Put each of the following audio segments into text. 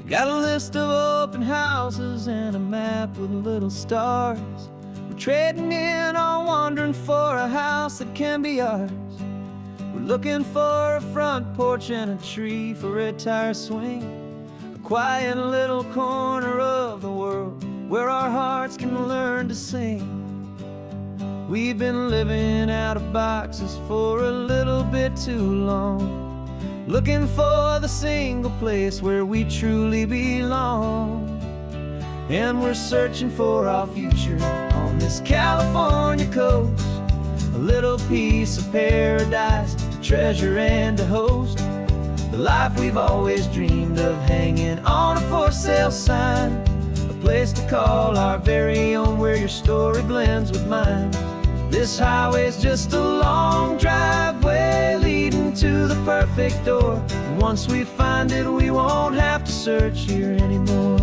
Got a list of open houses and a map with little stars. We're trading in on wandering for a house that can be ours. We're looking for a front porch and a tree for a tire swing, a quiet little corner of the world where our hearts can learn to sing. We've been living out of boxes for a little bit too long, looking for the single place where we truly belong. And we're searching for our future on this California coast, a little piece of paradise to treasure and to host, the life we've always dreamed of, hanging on a for sale sign, a place to call our very own where your story blends with mine. This highway's just a long driveway leading to the perfect door, and once we find it we won't have to search here anymore.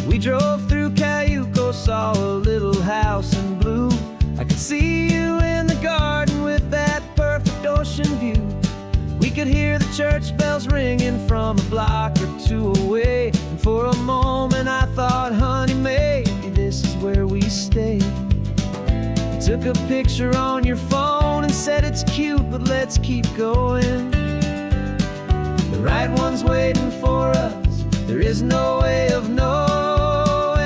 We drove through Cayuco, saw a little house in blue. I could see you in the garden with that perfect ocean view. We could hear the church bells ringing from a block or two away, and for a moment I thought, honey, maybe this is where we stay. You took a picture on your phone and said it's cute, but let's keep going. The right one's waiting for us, there is no way of knowing,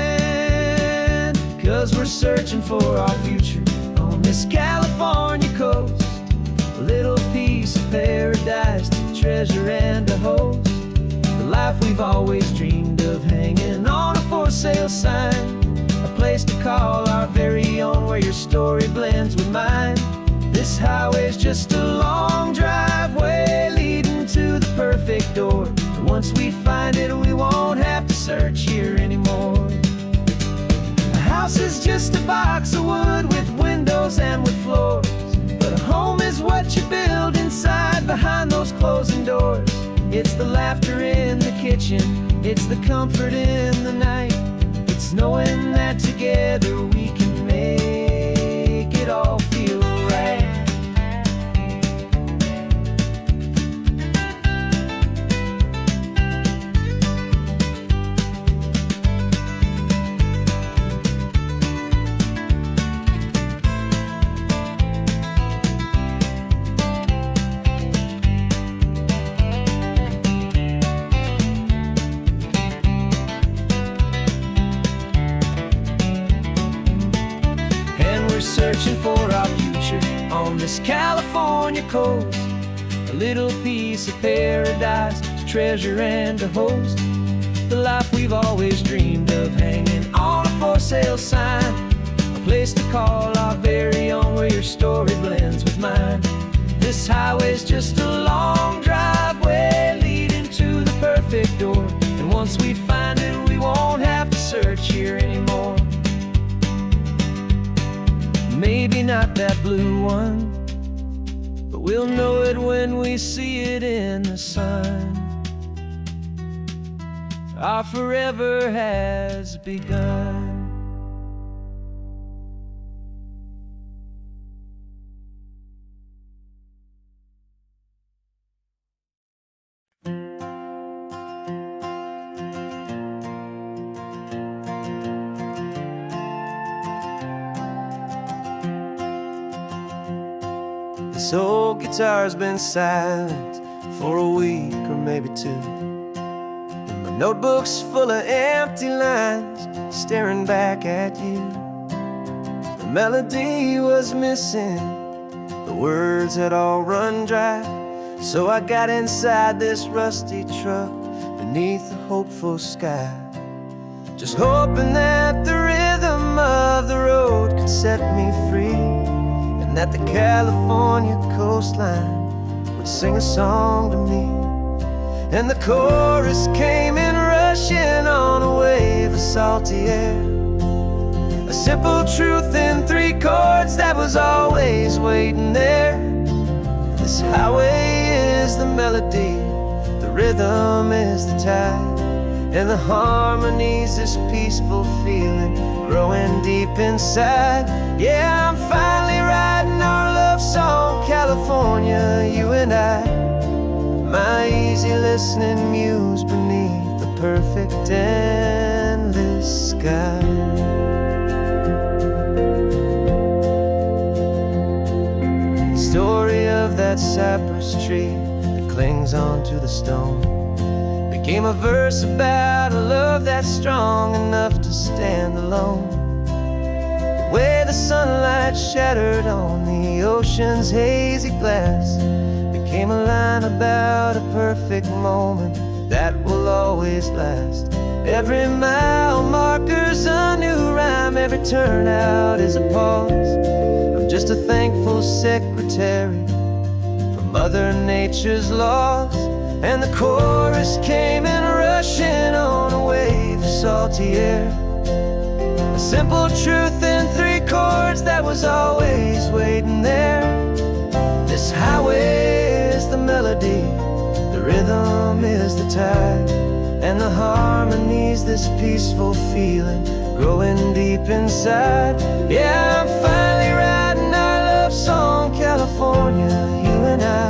'cause we're searching for our future on this California coast, a little piece of paradise to treasure and to host, the life we've always dreamed of, hanging on a for sale sign, a place to call our very own where your story blends with mine. This highway's just a long driveway leading to the perfect door, and once we find it we won't have to search here anymore. A house is just a box of wood with windows and with floors, but a home is what you build inside behind those closing doors. It's the laughter in the kitchen, it's the comfort in the night, it's knowing that together we can make it all feel right. Searching for our future on this California coast, a little piece of paradise to treasure and to host, the life we've always dreamed of, hanging on a for sale sign, a place to call our very own where your story blends with mine. This highway's just a long driveway leading to the perfect door, and once we find it we won't have to search here anymore. Maybe not that blue one, but we'll know it when we see it in the sun. Our forever has begun. This old guitar's been silent for a week or maybe two, and my notebook's full of empty lines staring back at you. The melody was missing, the words had all run dry, so I got inside this rusty truck beneath a hopeful sky, just hoping that the rhythm of the road could set me free, and that the California coastline would sing a song to me. And the chorus came in rushing on a wave of salty air, a simple truth in 3 chords that was always waiting there. This highway is the melody, the rhythm is the tide, and the harmony's this peaceful feeling growing deep inside. Yeah, I'm finally writing our love song, California, you and I. My my easy listening muse beneath the perfect endless sky. Story of that cypress tree that clings onto the stone became a verse about a love that's strong enough to stand alone. The way the sunlight shattered on the ocean's hazy glass became a line about a perfect moment that will always last. Every mile marker's a new rhyme, every turnout is a pause. I'm just a thankful secretary for Mother Nature's laws. And the chorus came in rushing on a wave of salty air, a simple truth in 3 chords that was always waiting there. This highway is the melody, the rhythm is the tide, and the harmony's this peaceful feeling growing deep inside. Yeah, I'm finally writing our love song, California, you and I.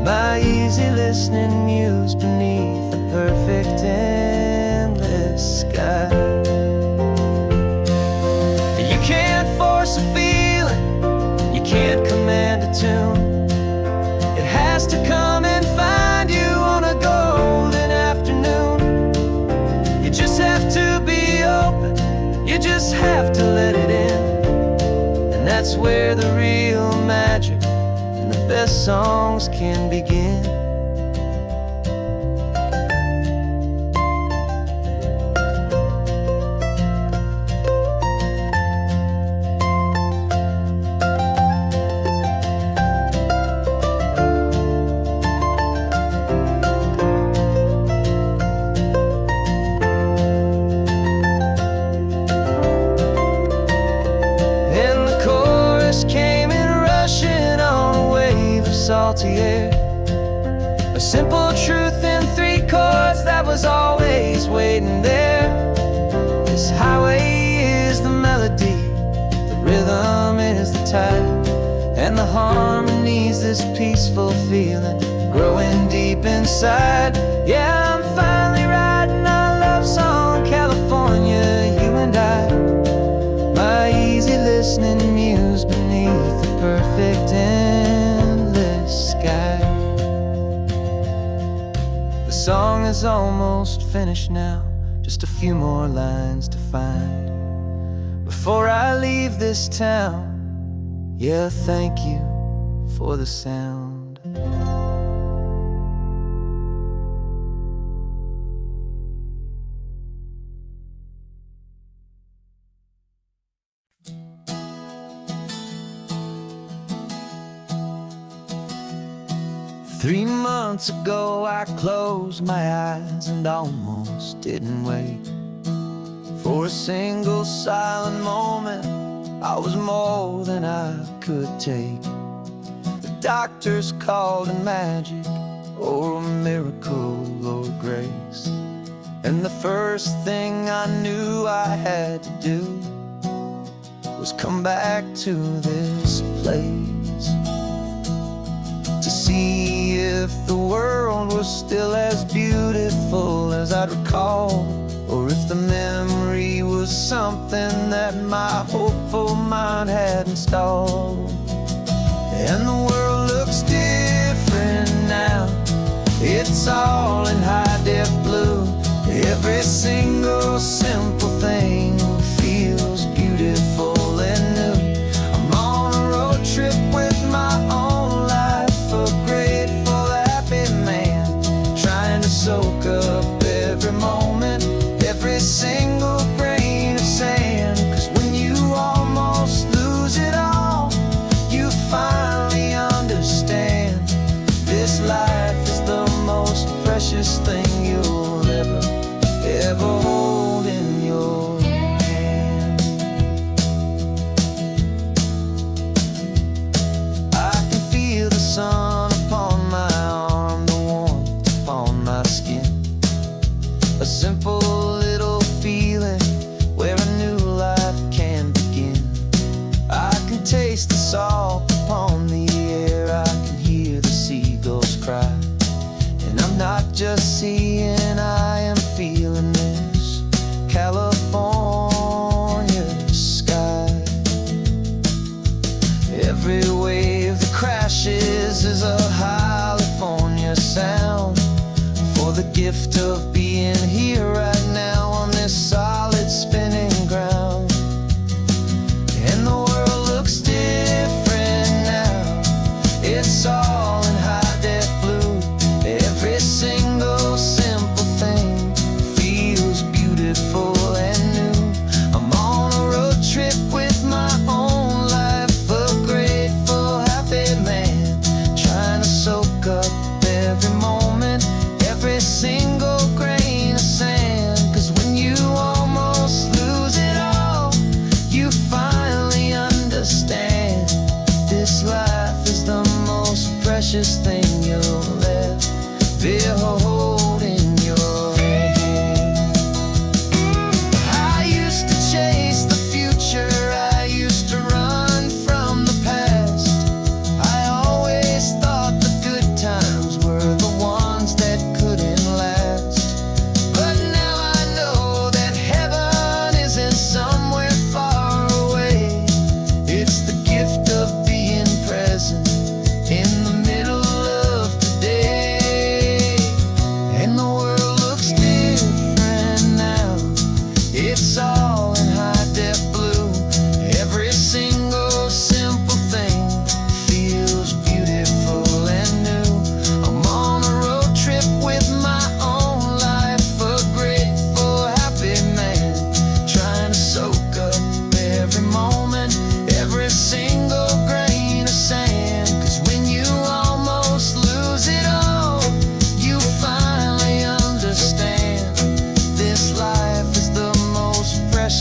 My easy listening muse beneath the perfect endless sky. You can't force a feeling, you can't command a tune. It has to come and find you on a golden afternoon. You just have to be open, you just have to let it in. And that's where the real magic, the best songs can begin. And the chorus came in rushing on a wave of salty air, a simple truth in 3 chords that was always waiting there. This highway is the melody, the rhythm is the tide, and the harmony's this peaceful feeling growing deep inside. Yeah, I'm finally writing our love song, California, you and I. My easy listening muse beneath the perfect endless sky. The song is almost finished now, just a few more lines to find before I leave this town. Yeah, thank you for the sound. 3 months ago I closed my eyes and almost didn't wake. For a single silent moment I was more than I could take. The doctors called it magic, or a miracle, or grace. And the first thing I knew I had to do was come back to this place, to see if the world was still as beautiful as I'd recall, or if the memory was something that my hopeful mind had installed. And the world looks different now, it's all in high-def blue. Every single simple thing feels beautiful and new. I'm on a road trip with my own life, a grateful, happy man, trying to soak up every moment, every single grain of sand. 'Cause when you almost lose it all, you finally understand this life is the most precious thing you'll ever hold in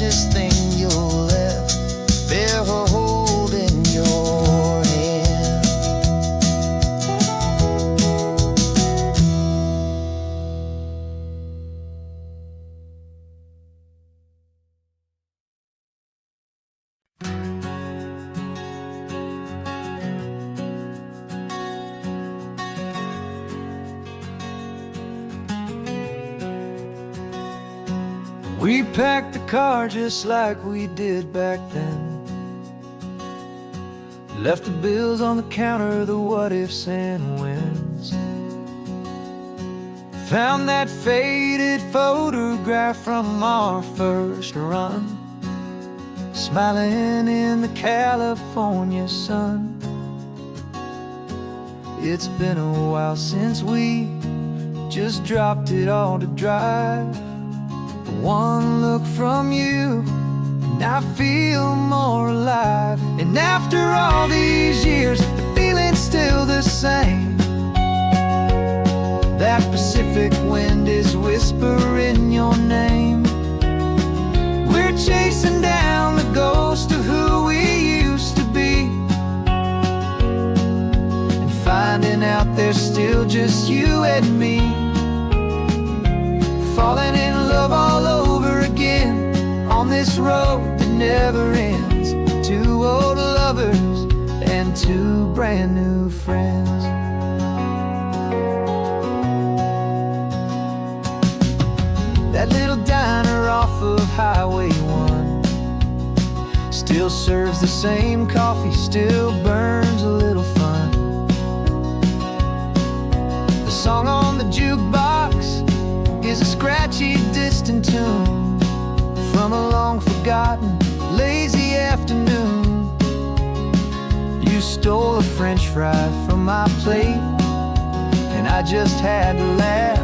precious thing you'll ever hold in your hand. We packed the car just like we did back then. Left the bills on the counter, the what ifs and whens. Found that faded photograph from our first run, smiling in the California sun. It's been a while since we just dropped it all to drive. One look from you and I feel more alive. And after all these years, the feeling's still the same. That Pacific wind is whispering your name. We're chasing down the ghost of who we used to be, and finding out there's still just you and me. Falling in love all over again on this road that never ends. Two old lovers and two brand new friends. That little diner off of Highway 1 still serves the same coffee, still burns a little fun. The song on the jukebox is a scratchy, distant tune from a long-forgotten, lazy afternoon. You stole a French fry from my plate, and I just had to laugh,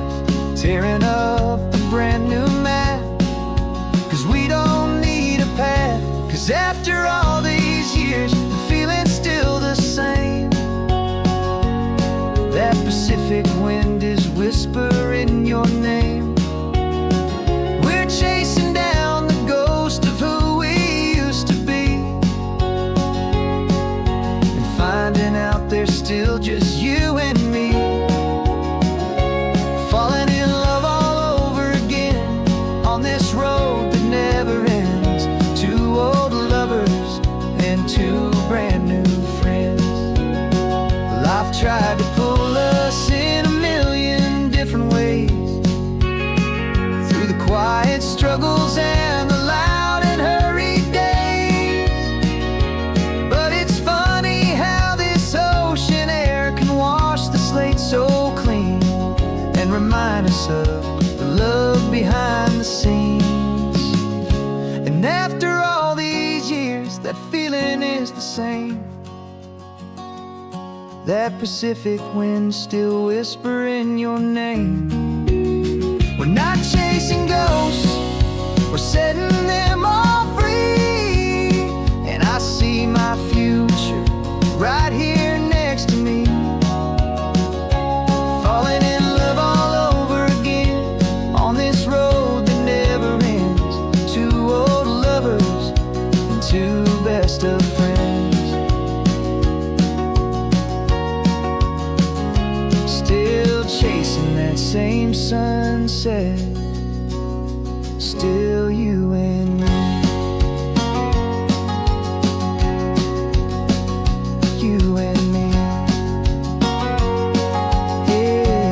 tearing up the brand new map. 'Cause we don't need a path, 'cause after all these years, the feeling's still the same. That Pacific wind is whispering your name. We're chasing down the ghost of who we used to be, and finding out there's still just you and me. Falling in love all over again on this road that never ends. Two old lovers and two brand new friends. Life tried to pull us in a million different ways, through the quiet struggles and the loud and hurried days. But it's funny how this ocean air can wash the slate so clean, and remind us of the love behind the scenes. And after all these years, that feeling is the same. That Pacific wind still whispering your name. We're not chasing ghosts, we're setting them all free. And I see my future right here next to me. Falling in love all over again on this road that never ends. Two old lovers and two best of friends. Still chasing that same sunset, still you and me. You and me. Yeah,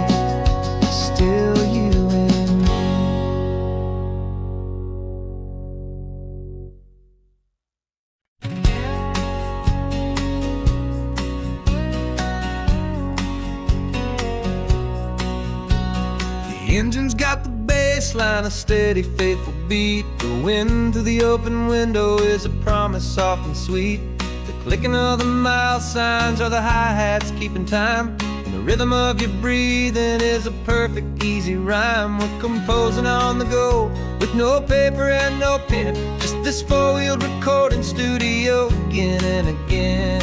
still you and me. The engine's got the bass line, a steady, faithful beat. The wind through the open window is a promise soft and sweet. The clicking of the mile signs are the hi-hats keeping time. And the rhythm of your breathing is a perfect, easy rhyme. We're composing on the go with no paper and no pen, just this four-wheeled recording studio again and again.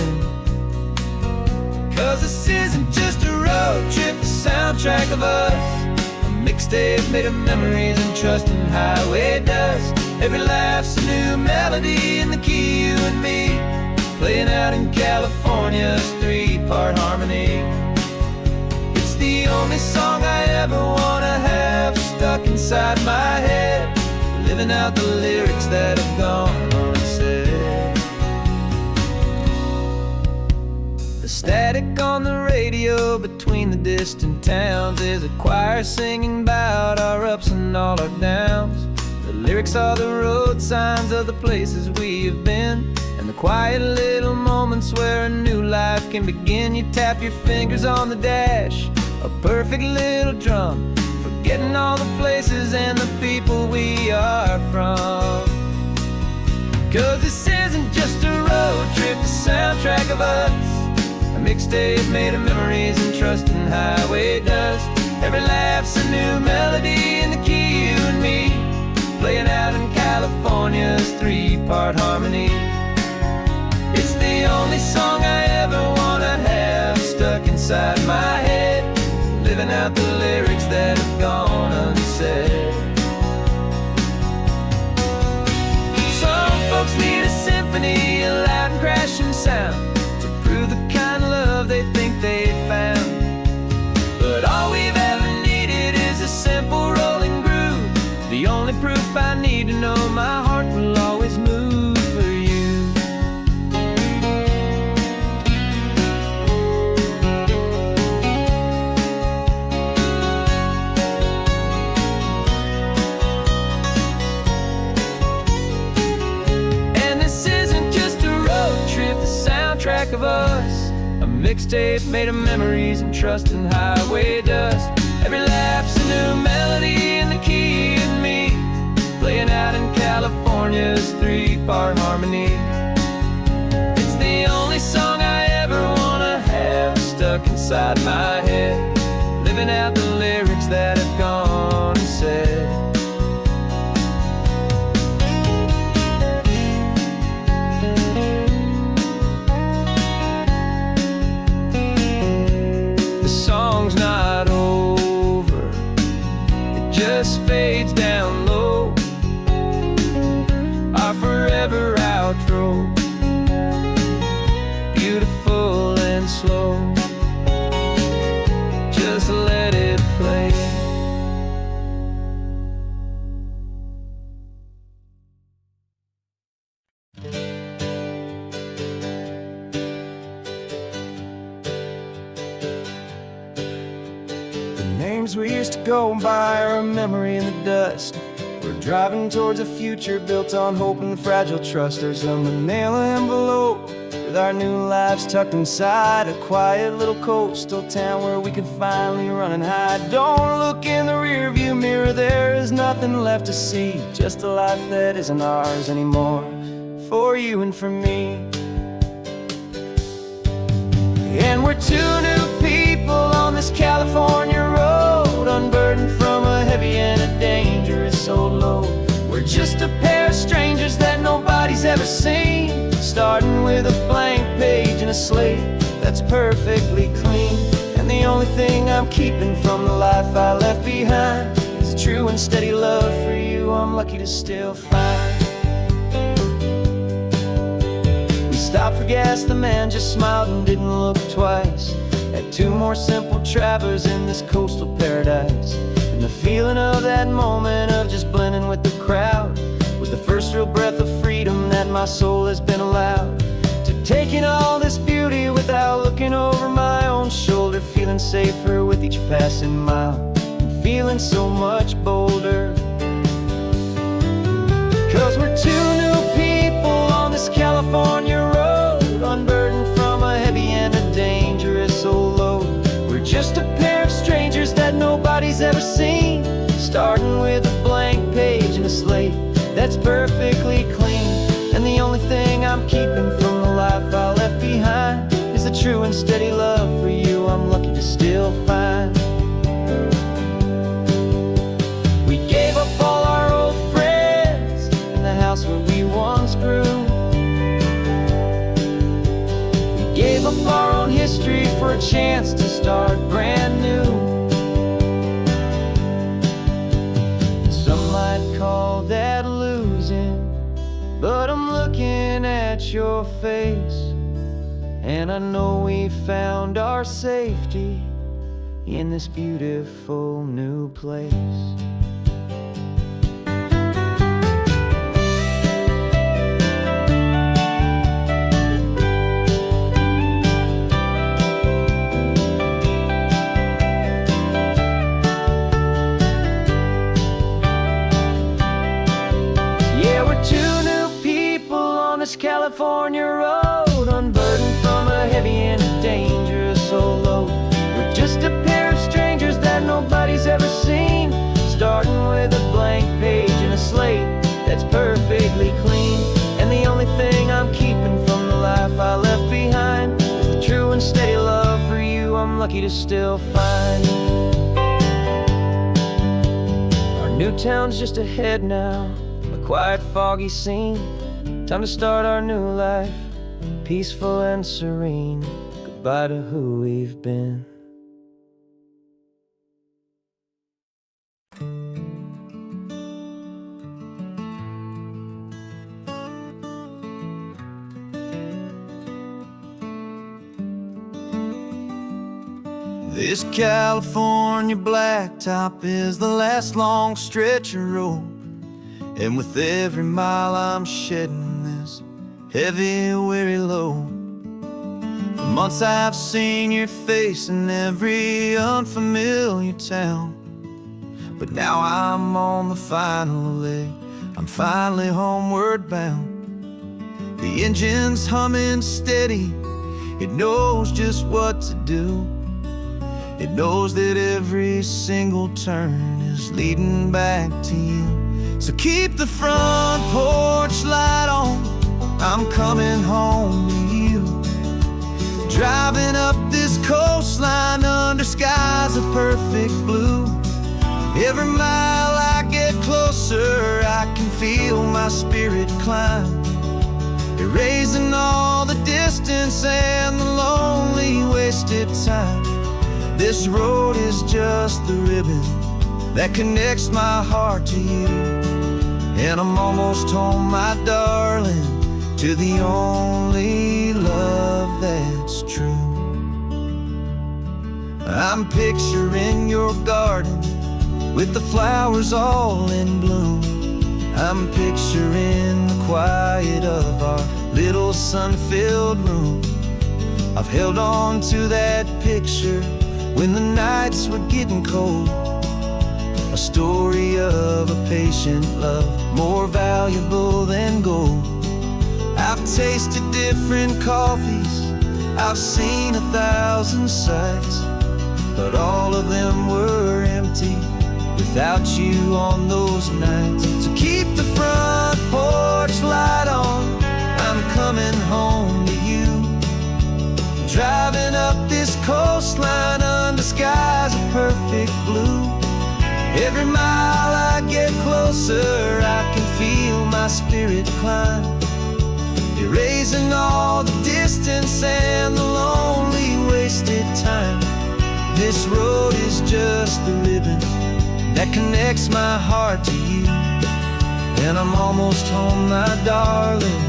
'Cause this isn't just a road trip, the soundtrack of us, a mixtape made of memories and trust and highway dust. Every laugh's a new melody in the key, you and me, playing out in California's three-part harmony. It's the only song I ever wanna have stuck inside my head, living out the lyrics that have gone unsaid. The static on the radio between the distant towns is a choir singing about our ups and all our downs. The lyrics are the road signs of the places we have been, and the quiet little moments where a new life can begin. You tap your fingers on the dash, a perfect little drum, forgetting all the places and the people we are from. 'Cause this isn't just a road trip, the soundtrack of us, a mixtape made of memories and trust in highway dust. Every laugh's a new melody in the key, you and me, playing out in California's three-part harmony. It's the only song I ever wanna have stuck inside my head, living out the lyrics that have gone unsaid. Some folks need a symphony, a loud and crashing sound, to prove the kind of love they think they found. But all we've ever needed is a simple rolling groove, the only proof I need to know my heart will always move for you. And this isn't just a road trip, the soundtrack of us, a mixtape made of memories and trust in highway dust. Every laugh's a new melody in the key, and me, playing out in California's three-part harmony. It's the only song I ever wanna have stuck inside my head, living out the lyrics that have gone unsaid. The song's not over, it just fades down low, our forever outro, beautiful and slow. Just let it play. The names we used to go by are a memory in the dust. We're driving towards a future built on hope and fragile trust. There's a manila envelope with our new lives tucked inside, a quiet little coastal town where we can finally run and hide. Don't look in the rearview mirror, there is nothing left to see, just a life that isn't ours anymore, for you and for me. And we're two new people on this California road, unburdened from a heavy and a dangerous soul load. We're just a pair of strangers that nobody's ever seen, starting with a blank page and a slate that's perfectly clean. And the only thing I'm keeping from the life I left behind is a true and steady love for you I'm lucky to still find. We stopped for gas, the man just smiled and didn't look twice. Had two more simple travelers in this coastal paradise, and the feeling of that moment of just blending with the crowd was the first real breath of freedom that my soul has been allowed to take in all this beauty without looking over my own shoulder, feeling safer with each passing mile and feeling so much bolder. 'Cause we're two new people on this California road, unburdened from a heavy and a dangerous old load. We're just a pair of strangers that nobody's ever seen, starting with a blank page and a slate that's perfectly clean. And the only thing I'm keeping from the life I left behind is the true and steady love for you I'm lucky to still find. We gave up all our old friends and the house where we once grew. We gave up our own history for a chance to start brand new. Some might call that losing but I'm looking at your face, and I know we found our safety in this beautiful new place. Yeah, we're two new people on this California road, unburdened from a heavy and a dangerous old load. We're just a pair of strangers that nobody's ever seen, starting with a blank page and a slate that's perfectly clean. And the only thing I'm keeping from the life I left behind is the true and steady love for you I'm lucky to still find. Our new town's just ahead now, a quiet, foggy scene. Time to start our new life, peaceful and serene. Goodbye to who we've been. This California blacktop is the last long stretch of road, and with every mile I'm shedding this heavy, weary load. For months I've seen your face in every unfamiliar town, but now I'm on the final leg, I'm finally homeward bound. The engine's humming steady, it knows just what to do. It knows that every single turn is leading back to you. So keep the front porch light on, I'm coming home to you. Driving up this coastline under skies of perfect blue. Every mile I get closer, I can feel my spirit climb, erasing all the distance and the lonely wasted time. This road is just the ribbon that connects my heart to you, and I'm almost home, my darling, to the only love that's true. I'm picturing your garden with the flowers all in bloom. I'm picturing the quiet of our little sun-filled room. I've held on to that picture when the nights were getting cold, a story of a patient love more valuable than gold. I've tasted different coffees, I've seen 1,000 sights, but all of them were empty without you on those nights. So keep the front porch light on, I'm coming home to you. Driving up this coastline under skies of perfect blue. Every mile I get closer, I can feel my spirit climb, erasing all the distance and the lonely wasted time. This road is just the ribbon that connects my heart to you, and I'm almost home, my darling,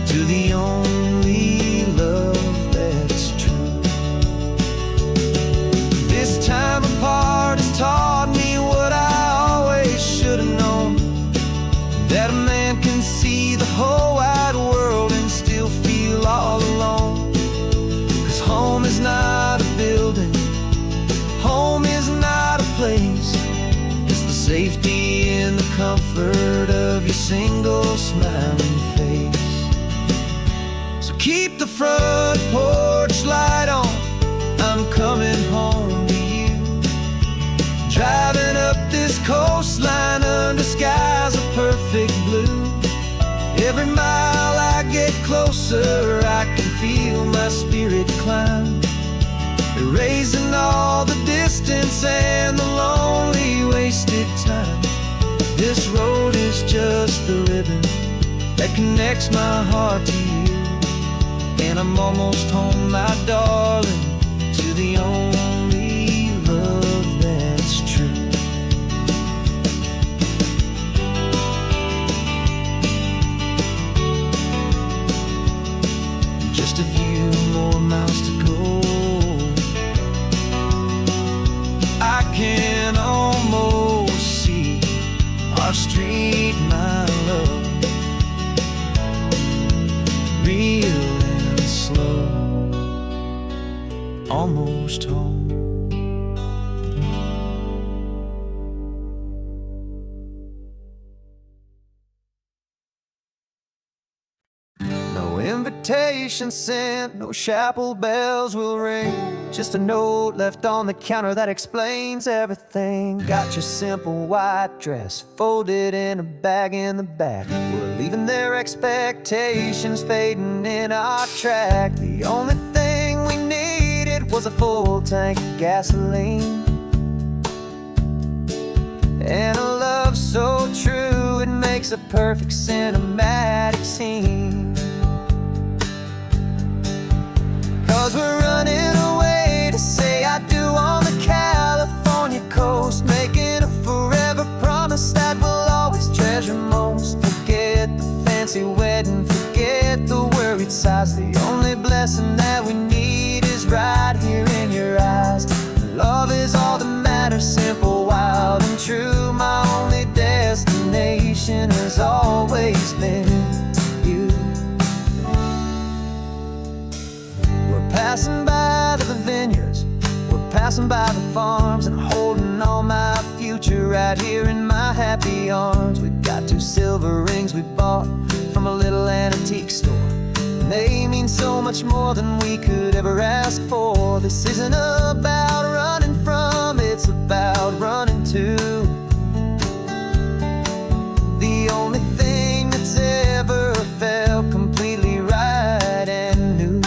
to the only love that's true. This time apart has taught me what I always should have known, that a man can see the whole wide world and still feel all alone. 'Cause home is not a building, home is not a place, it's the safety and the comfort of your single smiling face. So keep the front porch light on, I'm coming home to you. Driving up this coastline under skies of perfect blue. Every mile I get closer, I can feel my spirit climb, erasing all the distance and the lonely wasted time. This road is just the ribbon that connects my heart to you, and I'm almost home, my darling, to the only love that's true. miles to go. I can almost see our street, my love, real and slow, almost home. No invitation sent, no chapel bells will ring, just a note left on the counter that explains everything. Got your simple white dress folded in a bag in the back. We're leaving their expectations fading in our track. The only thing we needed was a full tank of gasoline, and a love so true it makes a perfect cinematic scene. 'Cause we're running away to say I do on the California coast, making a forever promise that we'll always treasure most. Forget the fancy wedding, forget the worried sighs. The only blessing that we need is right here in your eyes. Love is all that matters, simple, wild, and true. My only destination has always been you. We're passing by the vineyards, we're passing by the farms, and holding on my future right here in my happy arms. We've got 2 silver rings we bought from a little antique store, and they mean so much more than we could ever ask for. This isn't about running from, it's about running to the only thing that's ever felt completely right and new.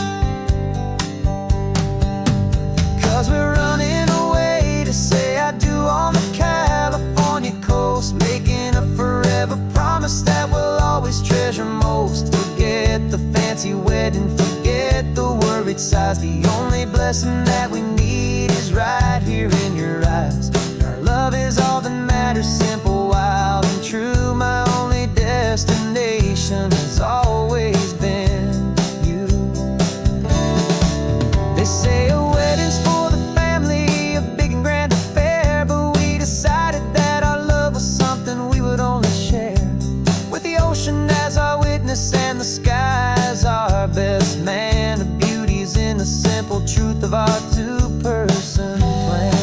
'Cause we're running away to say I do on the California coast, making a forever promise that we'll always treasure most. Forget the fancy wedding, forget the worried sighs. The only blessing that we need is right here in your eyes. Our love is all that matters, simple, wild, and true. My only destination has always been you. They say a wedding's for the family, a big and grand affair, but we decided that our love was something we would only share with the ocean as our witness and the sky as our best man. The beauty's in the simple truth of our 2-person plan.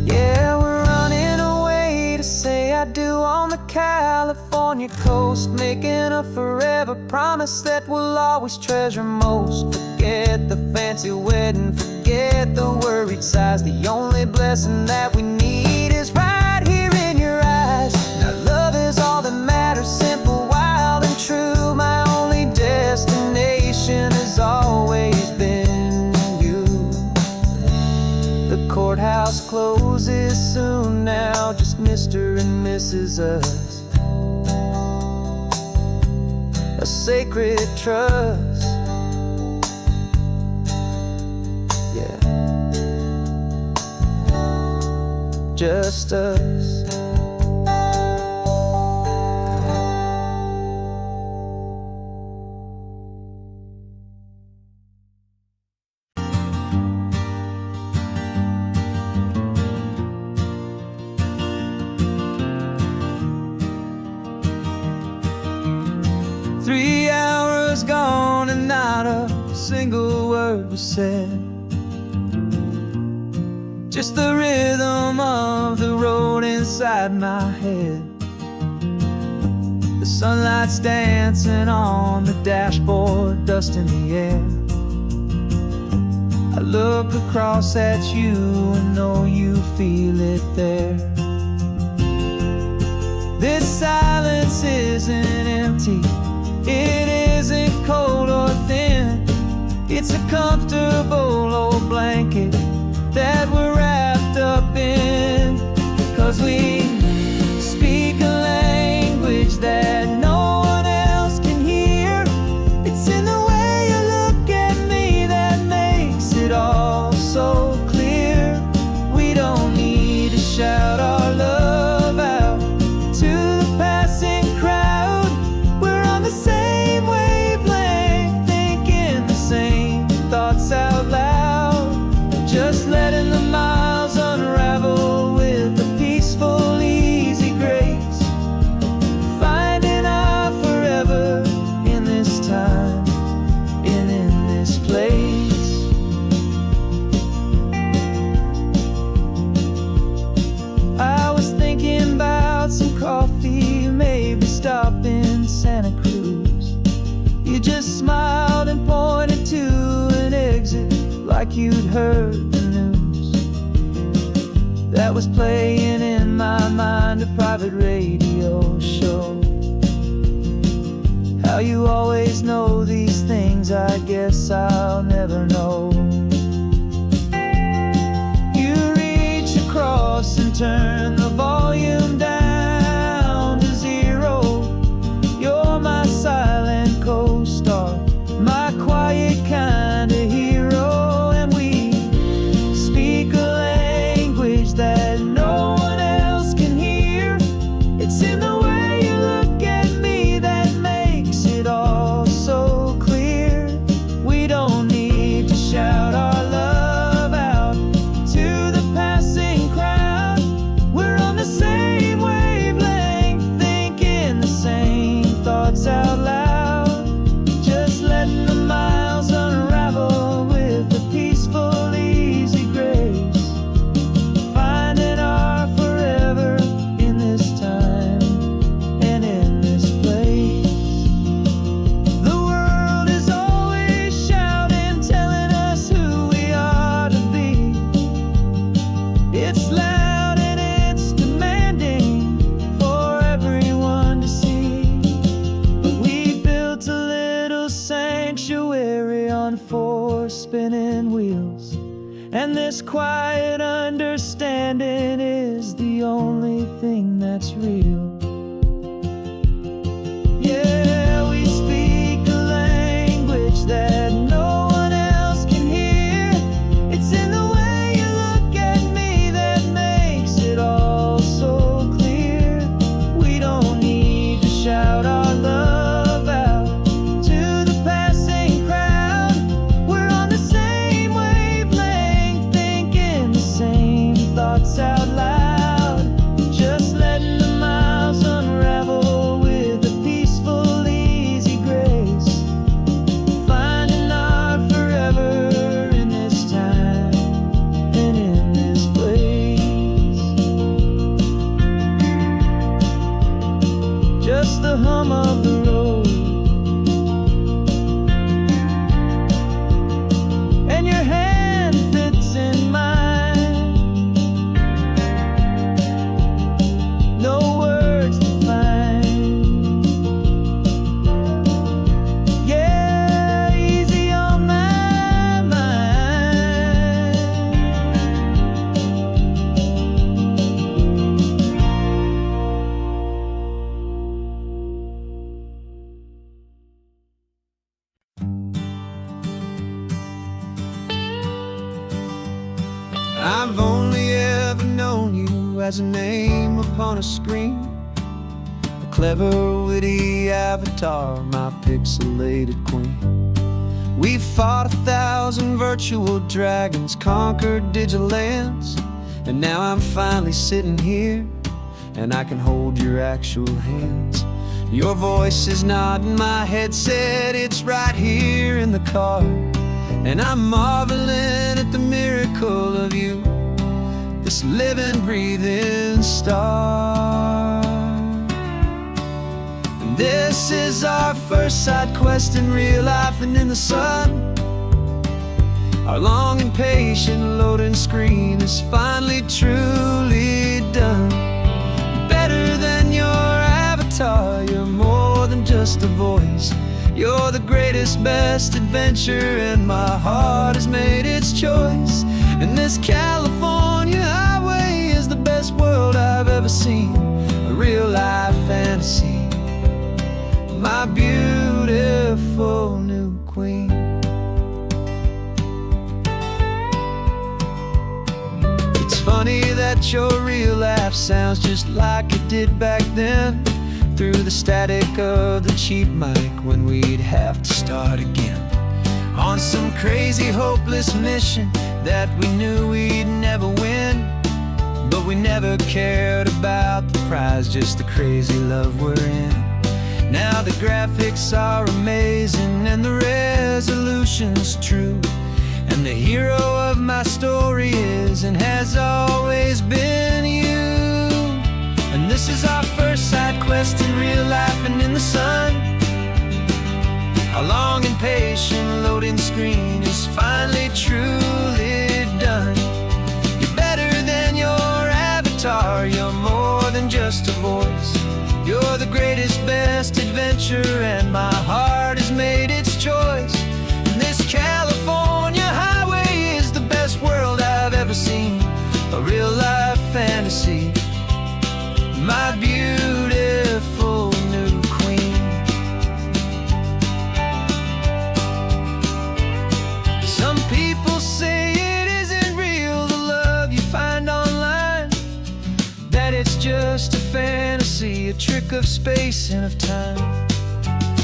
Yeah, we're running away to say I do on the California coast, making a forever promise that we'll always treasure most. Forget the fancy wedding, forget the worried sighs. The only blessing that we need is right here in your eyes. Now love is all that matters, simple, wild, and true. My only destination has always been you. The courthouse closes soon now, just Mr. and Mrs. Us, a sacred trust. Yeah, just us. Three hours gone and not a single word was said. Just the rhythm of the road inside my head. The sunlight's dancing on the dashboard, dust in the air. I look across at you and know you feel it there. This silence isn't empty, it isn't cold or thin. It's a comfortable old blanket that we're wrapped up in. 'Cause we speak a language that no one else can hear. It's in the way you look at me that makes it just smiled and pointed to an exit, like you'd heard the news. That was playing in my mind, a private radio show. How you always know these things, I guess I'll never know. You reach across and turn the volume down to 0. You're my silent co-star, my quiet kind of hero. And we speak a language that no one else can hear. It's in the way you look at me that makes it all so clear. We don't need to shout our love out to the passing crowd. We're on the same wavelength, thinking the same thoughts out loud. Just letting the miles unravel with a peaceful, easy grace. Finding our forever in this time and in this place. The world is always shouting, telling us who we are to be. It's loud and it's demanding for everyone to see. But we built a little sanctuary on 4 spinning wheels, and this quiet understanding is the only thing that's real. Yeah, we speak a language that no one else can hear. It's in the way you look at me that makes it all so clear. We don't need to shout our love out to the passing crowd. We're on the same wavelength, thinking the same thoughts out loud. Just letting the miles unravel with a peaceful, easy grace. Finding our forever in this time and in this place. Just the hum of the road and your hand fits in mine. No words to find. Yeah, easy on my mind. I've only ever known you as a name upon a screen, a clever, witty avatar, my pixelated queen. We fought 1,000 virtual dragons, conquered digital lands, and now I'm finally sitting here, and I can hold your actual hands. Your voice is not in my headset, it's right here in the car, and I'm marveling at the miracle of you, this living, breathing star. And this is our first side quest in real life and in the sun. Our long and patient loading screen is finally truly done. Better than your avatar, you're more than just a voice. You're the greatest, best adventure, and my heart has made its choice. And this California highway is the best world I've ever seen, a real life fantasy, my beautiful new queen. It's funny that your real laugh sounds just like it did back then, through the static of the cheap mic when we'd have to start again, on some crazy hopeless mission that we knew we'd never win. But we never cared about the prize, just the crazy love we're in. Now the graphics are amazing and the resolution's true, and the hero of my story is and has always been you. And this is our first side quest in real life and in the sun. Our long and patient loading screen is finally truly done. You're better than your avatar, you're more than just a voice. You're the greatest, best adventure, and my heart has made its choice. And this California highway is the best world I've ever seen, a real-life fantasy, my beautiful new queen. Some people say it isn't real, the love you find online, that it's just a fantasy, a trick of space and of time.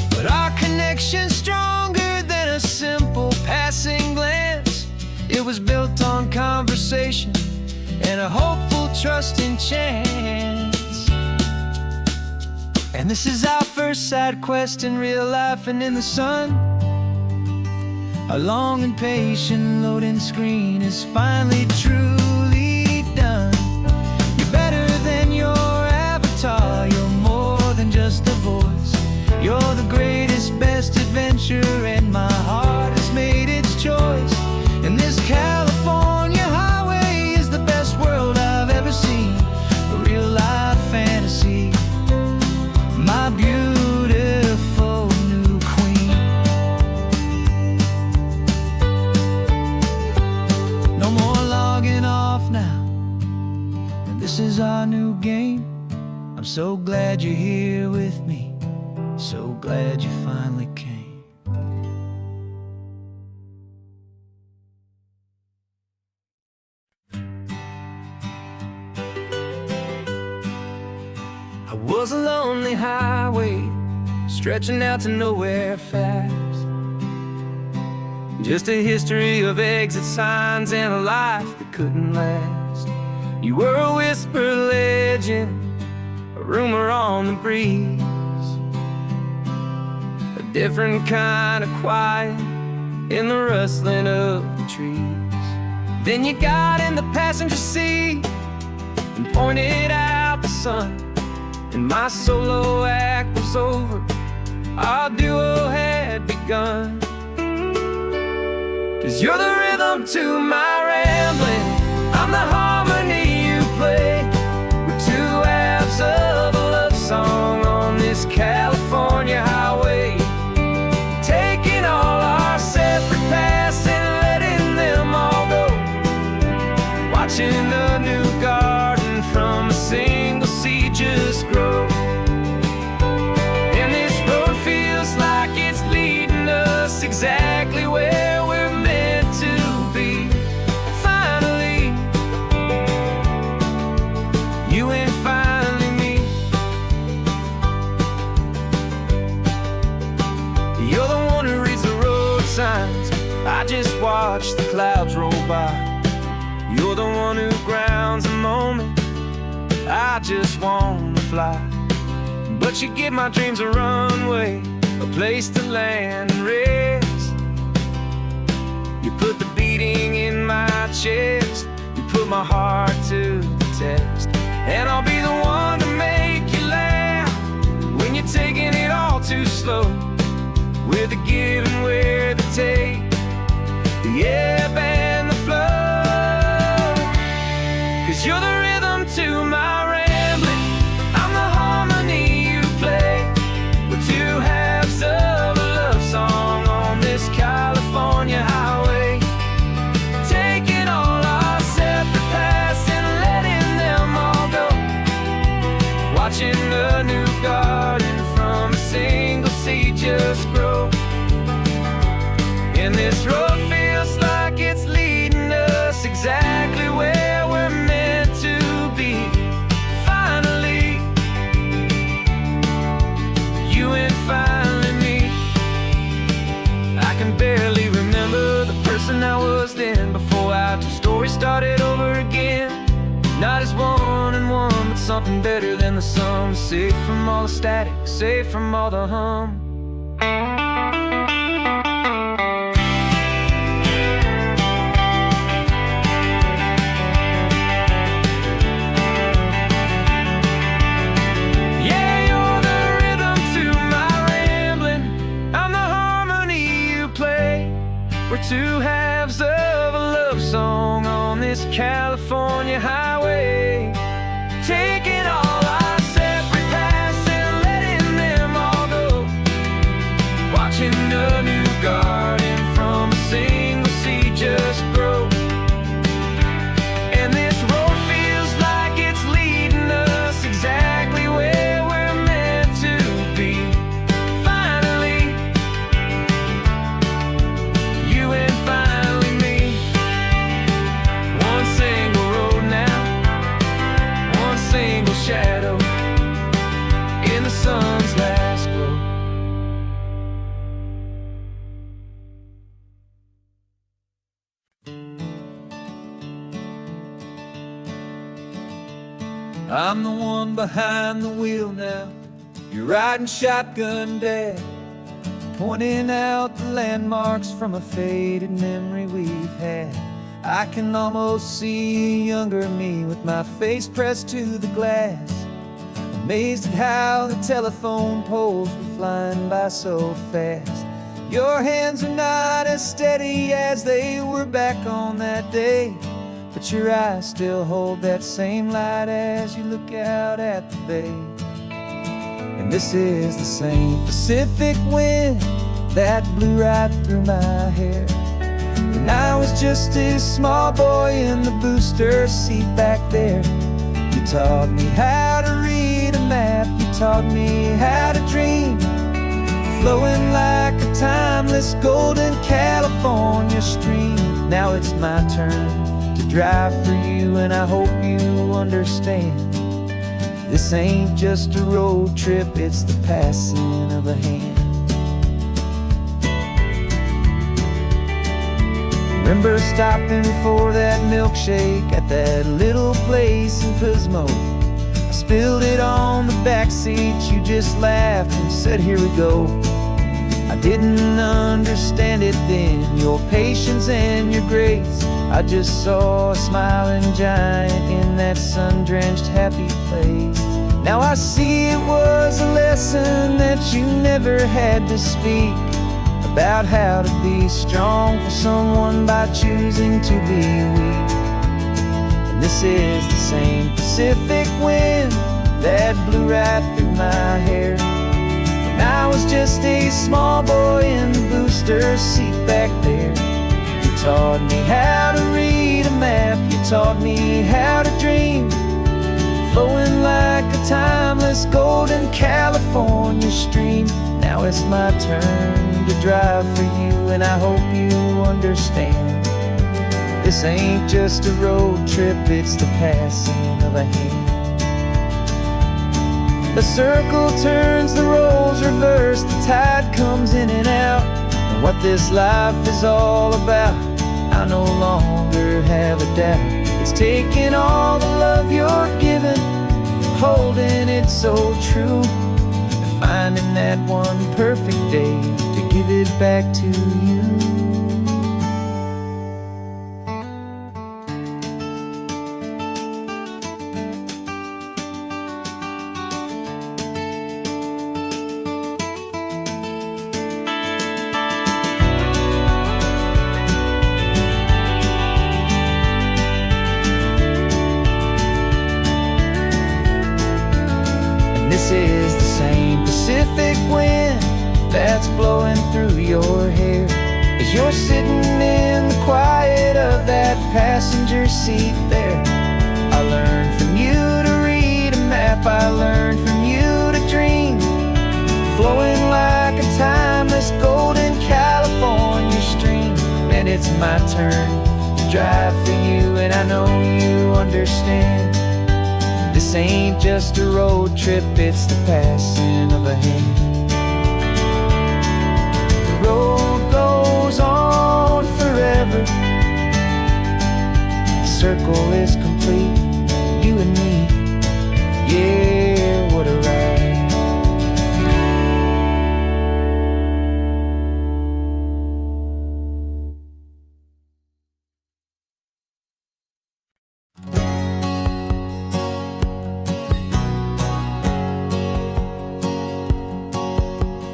But our connection's stronger than a simple passing glance. It was built on conversation and a hopeful, trusting chance. And this is our first side quest in real life and in the sun. Our long and patient loading screen is finally truly done. You're better than your avatar, you're more than just a voice. You're the greatest, best adventure, and my heart has made its choice. And this California highway is the best world I've ever seen, a real-life fantasy, my beautiful new queen. No more logging off now, and this is our new game. I'm so glad you're here with me, so glad you finally came. I was a lonely highway, stretching out to nowhere fast. Just a history of exit signs and a life that couldn't last. You were a whisper legend, a rumor on the breeze, a different kind of quiet in the rustling of the trees. Then you got in the passenger seat and pointed out the sun, and my solo act was over, our duo had begun. 'Cause you're the rhythm to my rambling, I'm the harmony you play. We're two halves of a love song on this California highway, taking all our separate paths and letting them all go, watching a new garden from a single seed just grow. And this road feels like it's leading us exactly where we're meant to be. Finally, you and finally me. You're the one who reads the road signs, I just watch the clouds roll by. You're the one who grounds a moment, I just wanna fly. But you give my dreams a runway, a place to land and rest. You put the beating in my chest, you put my heart to the test. And I'll be the one to make you laugh when you're taking it all too slow. We're the give and we're the take, the ebb and the flow. 'Cause you're the rhythm to my rambling, I'm the harmony you play. We're two halves of a love song on this California highway, taking all our separate paths and letting them all go, watching a new garden from a single seed just grow. And this road feels like it's leading us exactly where we're meant to be. Finally, you and finally me. I can barely remember the person I was then, before our two stories started over again. Not as one and one, but something better than the sum. Safe from all the static, safe from all the hum. Yeah, you're the rhythm to my rambling, I'm the harmony We're two halves of a love song on this California highway, taking all our separate paths and letting them all go, watching a new garden from a single seed just grow. And this road feels like it's leading us exactly where we're meant to be. Finally, you and finally me. One single road now, one single shadow in the sun's last glow. I'm the one behind the wheel now. You're riding shotgun, Dad, pointing out the landmarks from a faded memory we've had. I can almost see a younger me with my face pressed to the glass, amazed at how the telephone poles were flying by so fast. Your hands are not as steady as they were back on that day, but your eyes still hold that same light as you look out at the bay. And this is the same Pacific wind that blew right through my hair when I was just a small boy in the booster seat back there. You taught me how to read a map, you taught me how to dream, flowing like a timeless golden California stream. Now it's my turn to drive for you, and I hope you understand. This ain't just a road trip, it's the passing of a hand. Remember stopping for that milkshake at that little place in Pismo? I spilled it on the back seat, you just laughed and said, "Here we go." I didn't understand it then, your patience and your grace. I just saw a smiling giant in that sun-drenched happy place. Now I see it was a lesson that you never had to speak, about how to be strong for someone by choosing to be weak. And this is the same Pacific wind that blew right through my hair when I was just a small boy in the booster seat back there. You taught me how to read a map, you taught me how to dream, flowing like a timeless golden California stream. Now it's my turn to drive for you, and I hope you understand. This ain't just a road trip, it's the passing of a hand. The circle turns, the roles reverse, the tide comes in and out. And what this life is all about, I no longer have a doubt. It's taking all the love you're giving, holding it so true, and finding that one perfect day to give it back to you. This is the same Pacific wind that's blowing through your hair as you're sitting in the quiet of that passenger seat there. I learned from you to read a map, I learned from you to dream, flowing like a timeless golden California stream. And it's my turn to drive for you, and I know you understand. This ain't just a road trip, it's the passing of a hand. The road goes on forever, the circle is complete, you and me, yeah, what a ride.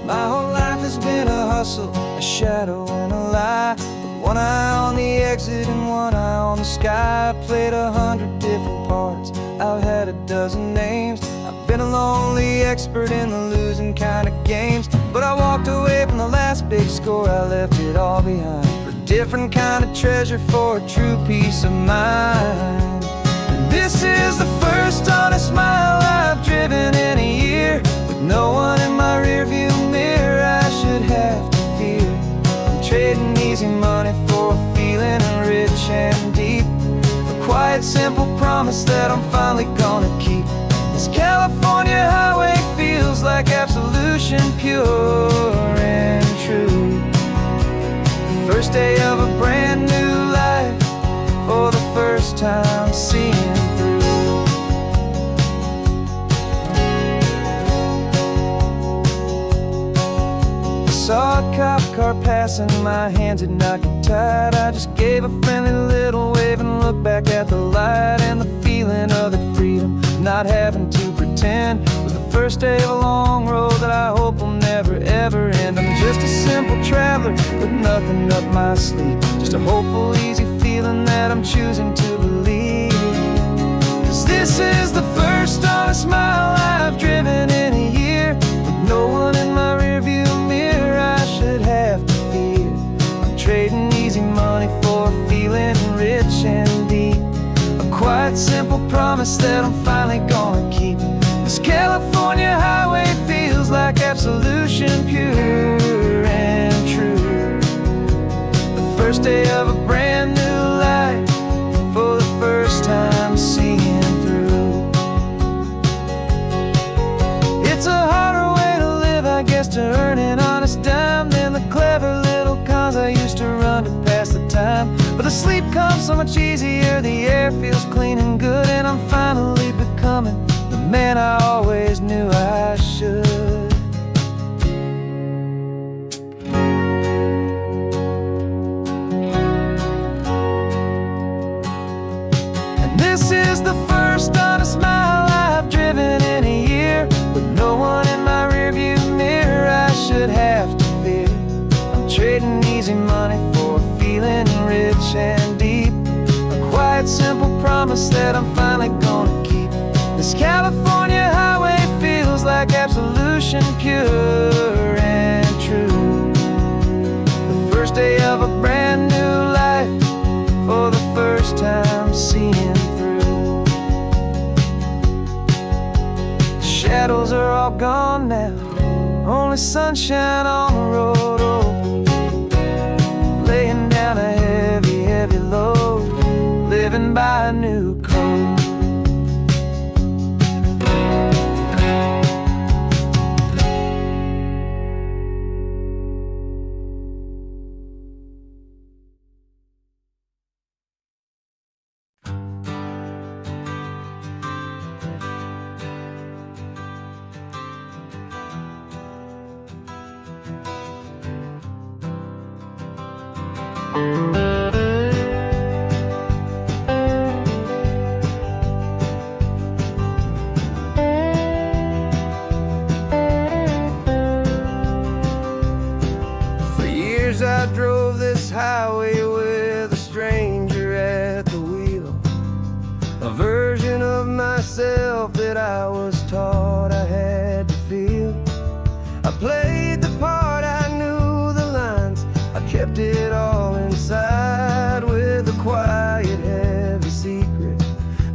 My whole life has been a hustle, a shadow and a lie, but One eye on the exit and one eye on the sky. I played 100 different parts, I've had a dozen names. I've been a lonely expert in the losing kind of games. But I walked away from the last big score, I left it all behind for a different kind of treasure, for a true peace of mind. And this is the first honest mile I've driven in a year, with no one in my rearview mirror I should have to fear. I'm trading easy money for a feeling rich and deep, a quiet simple promise that I'm finally gonna keep. This California highway feels like absolution, pure and true. The first day of a brand new life, for the first time seeing through. Saw a cop car passing, my hands had not got tied. I just gave a friendly little wave and looked back at the light. And the feeling of the freedom, not having to pretend, was the first day of a long road that I hope will never ever end. I'm just a simple traveler with nothing up my sleeve, just a hopeful easy feeling that I'm choosing to believe. 'Cause this is the first honest mile I've driven in a year, with no one in my rearview mirror I should have to fear. I'm trading easy money for a feeling rich and deep, a quiet simple promise that I'm finally gonna keep. This California highway feels like absolution, pure and true. The first day of a brand new life, for the first time seeing through. It's a harder way to live, I guess, to earn an honest dime than the clever little cons I used to run to pass the time. But the sleep comes so much easier, the air feels clean and good, and I'm finally becoming the man I always knew I should. And this is the first honest mile I've driven in a year, with no one in my rearview mirror I should have to fear. I'm trading easy money for a feeling rich and deep, a quiet simple promise that I'm finally gonna keep. This California highway feels like absolution, pure and true. The first day of a brand new life, for the first time seeing through. The shadows are all gone now, only sunshine on the road. Oh, laying down a heavy, heavy load, living by a new code. For years I drove this highway with a stranger at the wheel, a version of myself that I was taught I had to feel. I played the part, I knew the lines, I kept it all inside, with a quiet, heavy secret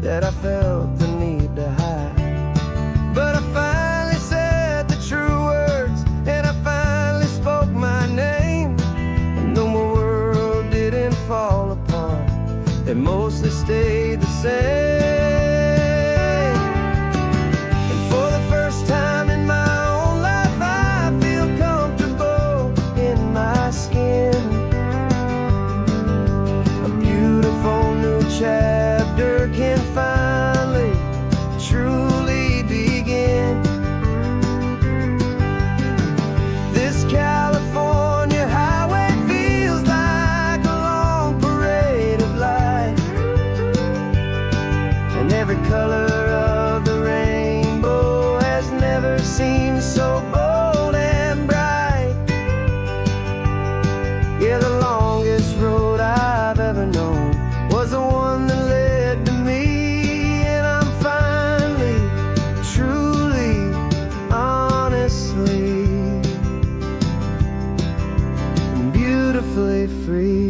that I felt the need to hide. But I finally said the true words, and I finally spoke my name, and though my world didn't fall apart, it mostly stayed the same. And for the first time in my own life, I feel comfortable in my skin. A beautiful new chapter can finally truly begin. This California highway feels like a long parade of light, and every color of the rainbow has never seemed so bold and bright. Yeah, the longest road beautifully free.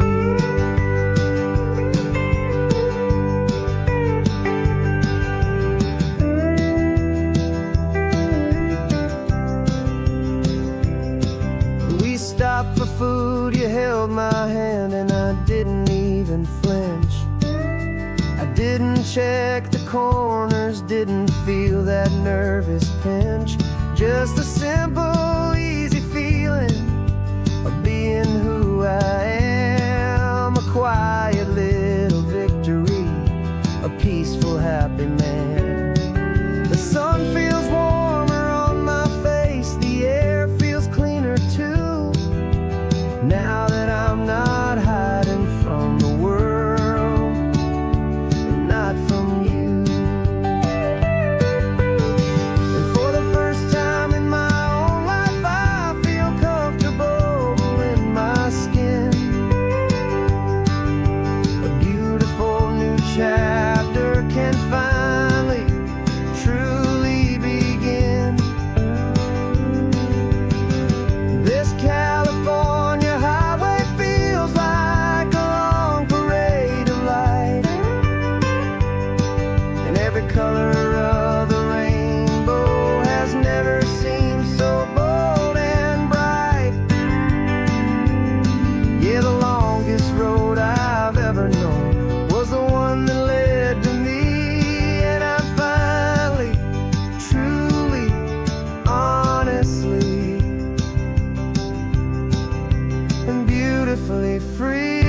We stopped for food, you held my hand, and I didn't even flinch. I didn't check the corners, didn't feel that nervous pinch. Just a simple, easy feeling of being who I am. A quiet little victory, a peaceful, happy man. The sun feels warmer on my face, the air feels cleaner too, now that I'm not hiding from the world and not from you. And for the first time in my own life, I feel comfortable in my skin. A beautiful new chapter can finally truly begin. This California highway feels like a long parade of light, and every color of the rainbow has never seemed so bold and bright. Yeah, the longest road I've ever known was the one that led to me, and I'm finally, truly, honestly, and beautifully free.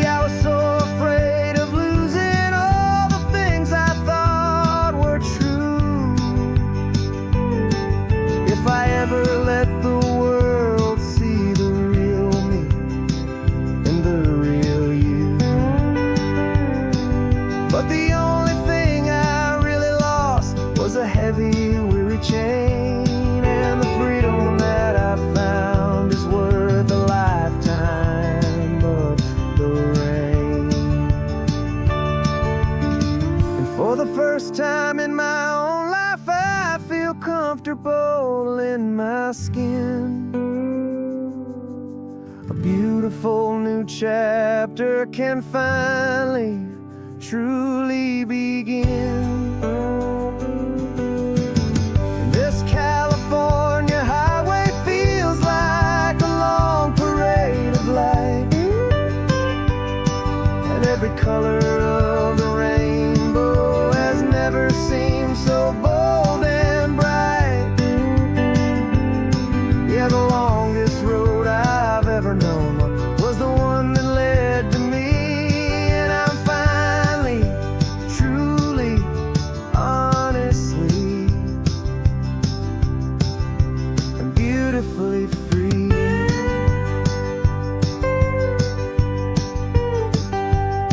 I was so afraid of losing all the things I thought were true. If I ever let the world see the real me and the real you. But the only thing I really lost was a heavy, weary chain, and the freedom that I found is worth a lifetime of the rain. And for the first time in my own life, I feel comfortable in my skin. A beautiful new chapter can finally, truly begin. This California highway feels like a long parade of light, and every color of the rainbow has never seemed so bold and bright. Yeah, the longest road I've ever known was the one that led to me, and I'm finally, truly, honestly, and beautifully free.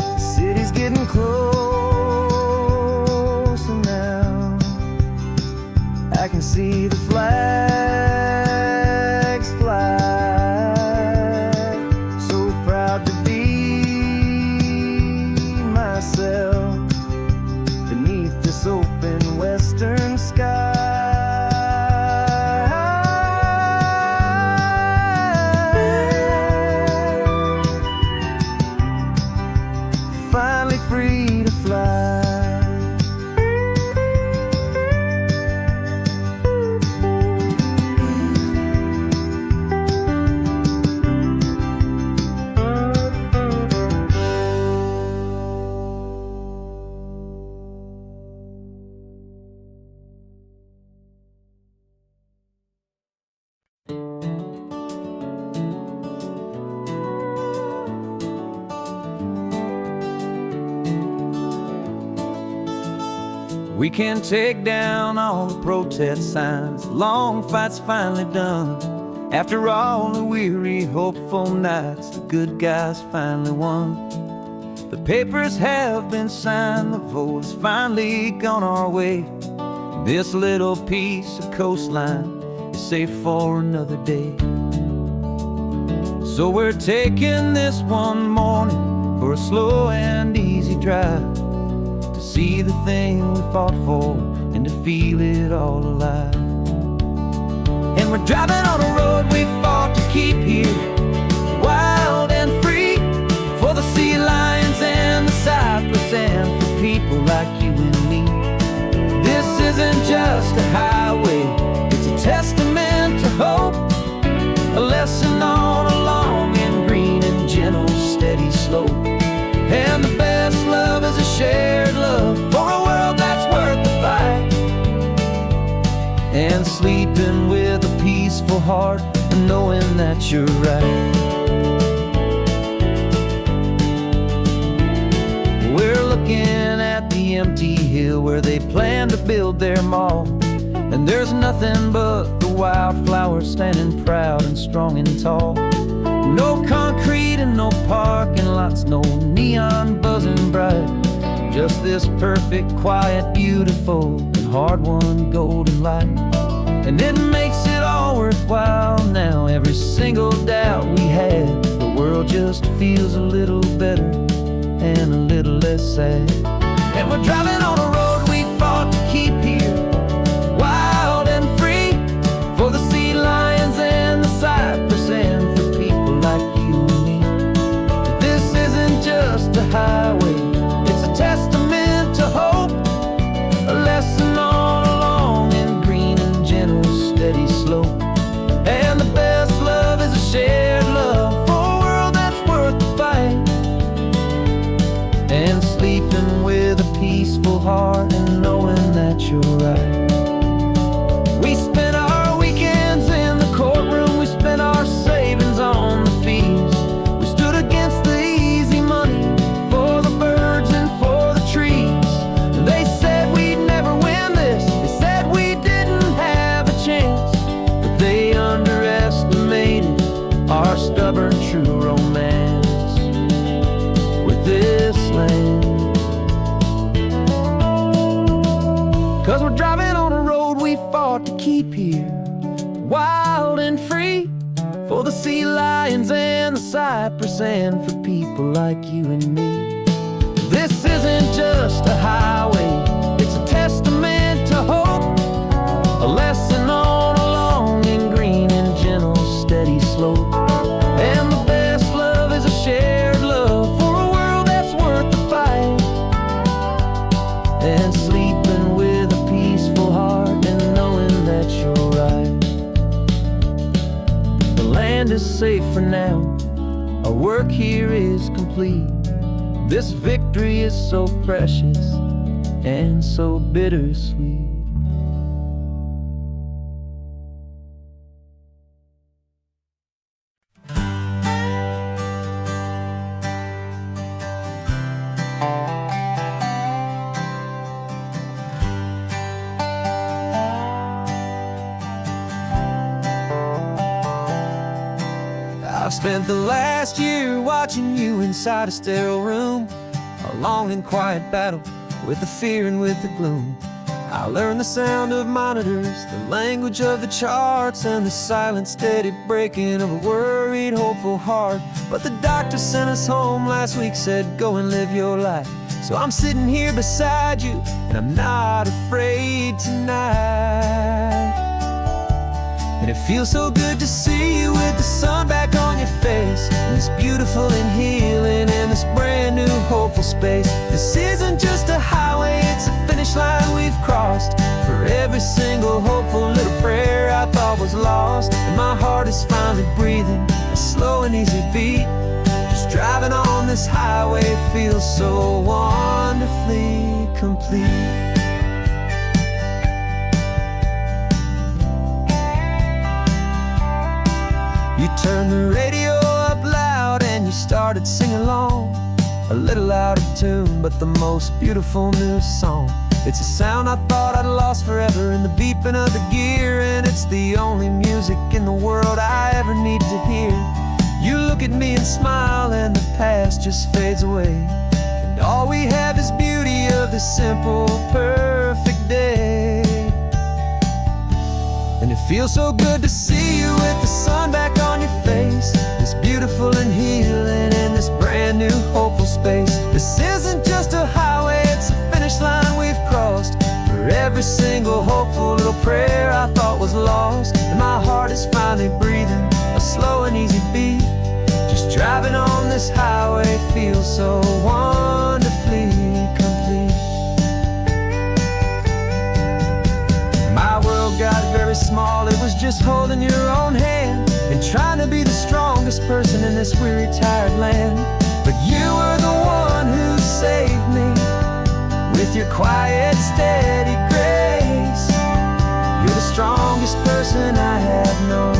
The city's getting closer now. I can see the flags fly. So proud to be myself beneath this open western sky. Finally free to fly. We can take down all the protest signs. Long fight's finally done. After all the weary, hopeful nights, the good guys finally won. The papers have been signed, the vote has finally gone our way. This little piece of coastline is safe for another day. So we're taking this one morning for a slow and easy drive, to see the thing we fought for and to feel it all alive. And we're driving on a road we fought just a highway, it's a testament to hope, a lesson on a long and green and gentle steady slope. And the best love is a shared love for a world that's worth the fight. And sleeping with a peaceful heart and knowing that you're right. We're looking at the empty hill where they plan to build their mall, and there's nothing but the wildflowers standing proud and strong and tall. No concrete and no parking lots, no neon buzzing bright, just this perfect, quiet, beautiful, and hard-won golden light. And it makes it all worthwhile now. Every single doubt we had, the world just feels a little better and a little less sad. And we're driving on a road we fought to keep here, wild and free, for the sea lions and the cypress and for people like you and me. This isn't just a highway, it's a testament to hope, a lesson on a long and green and gentle steady slope. And the best love is a shared love for a world that's worth the fight. And sleeping with a peaceful heart and knowing that you're right. We spent our weekends in the courtroom, we spent our savings on the fees. We stood against the easy money for the birds and for the trees. And they said we'd never win this, they said we didn't have a chance, but they underestimated our stubborn true romance with this land. 'Cause we're driving on a road we fought to keep here, wild and free, for the sea lions and the cypress and for people like you and me. This isn't just a highway, it's a testament to hope, a lesson on a long and green and gentle steady slope. And the best love is a shared love for a world that's worth the fight. And sleeping with a peaceful heart and knowing that you're right. The land is safe for now, our work here is complete. This victory is so precious and so bittersweet. I've spent the last year watching you inside a sterile room, a long and quiet battle with the fear and with the gloom. I learned the sound of monitors, the language of the charts, and the silent steady breaking of a worried, hopeful heart. But the doctor sent us home last week, said go and live your life. So I'm sitting here beside you, and I'm not afraid tonight. And it feels so good to see you with the sun back on your face, and this beautiful and healing in this brand new hopeful space. This isn't just a highway, it's a finish line we've crossed. For every single hopeful little prayer I thought was lost, and my heart is finally breathing a slow and easy beat. Just driving on this highway feels so wonderfully complete. You turned the radio up loud and you started singing along, a little out of tune, but the most beautiful new song. It's a sound I thought I'd lost forever in the beeping of the gear, and it's the only music in the world I ever need to hear. You look at me and smile and the past just fades away, and all we have is beauty of this simple, perfect day. And it feels so good to see you with the sun back on your face, this beautiful and healing in this brand new hopeful space. This isn't just a highway, it's a finish line we've crossed. For every single hopeful little prayer I thought was lost, and my heart is finally breathing a slow and easy beat. Just driving on this highway feels so wonderfully complete. My small, it was just holding your own hand and trying to be the strongest person in this weary, tired land. But you were the one who saved me with your quiet, steady grace. You're the strongest person I have known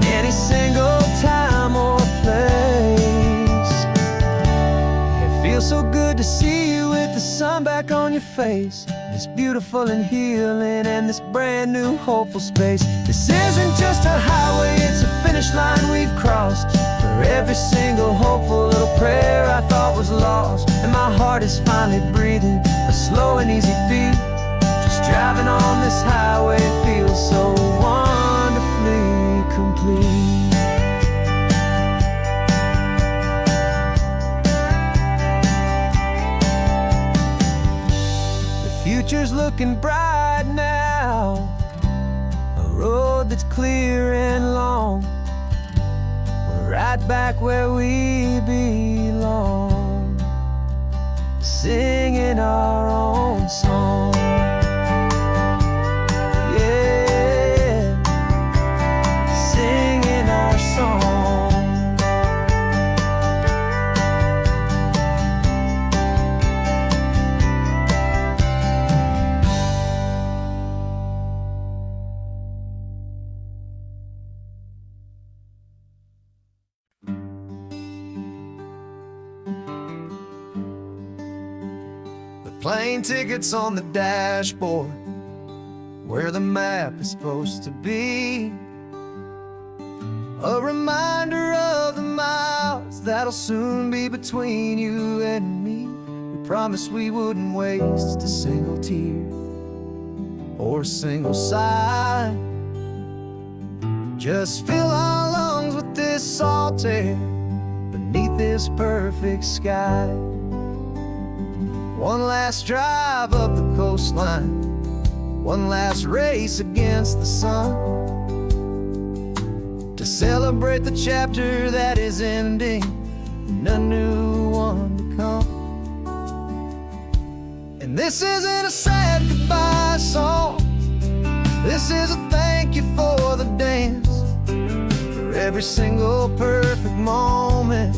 in any single time or place. It feels so good to see you with the sun back on your face. It's beautiful and healing and this brand new hopeful space. This isn't just a highway, it's a finish line we've crossed. For every single hopeful little prayer I thought was lost. And my heart is finally breathing a slow and easy beat. Just driving on this highway feels so wonderfully complete. Future's looking bright now, a road that's clear and long. We're right back where we belong, singing our own song. Yeah, singing our song. Plane tickets on the dashboard, where the map is supposed to be. A reminder of the miles that'll soon be between you and me. We promised we wouldn't waste a single tear or a single sigh. Just fill our lungs with this salt air beneath this perfect sky. One last drive up the coastline, one last race against the sun, to celebrate the chapter that is ending and a new one to come. And this isn't a sad goodbye song, this is a thank you for the dance, for every single perfect moment,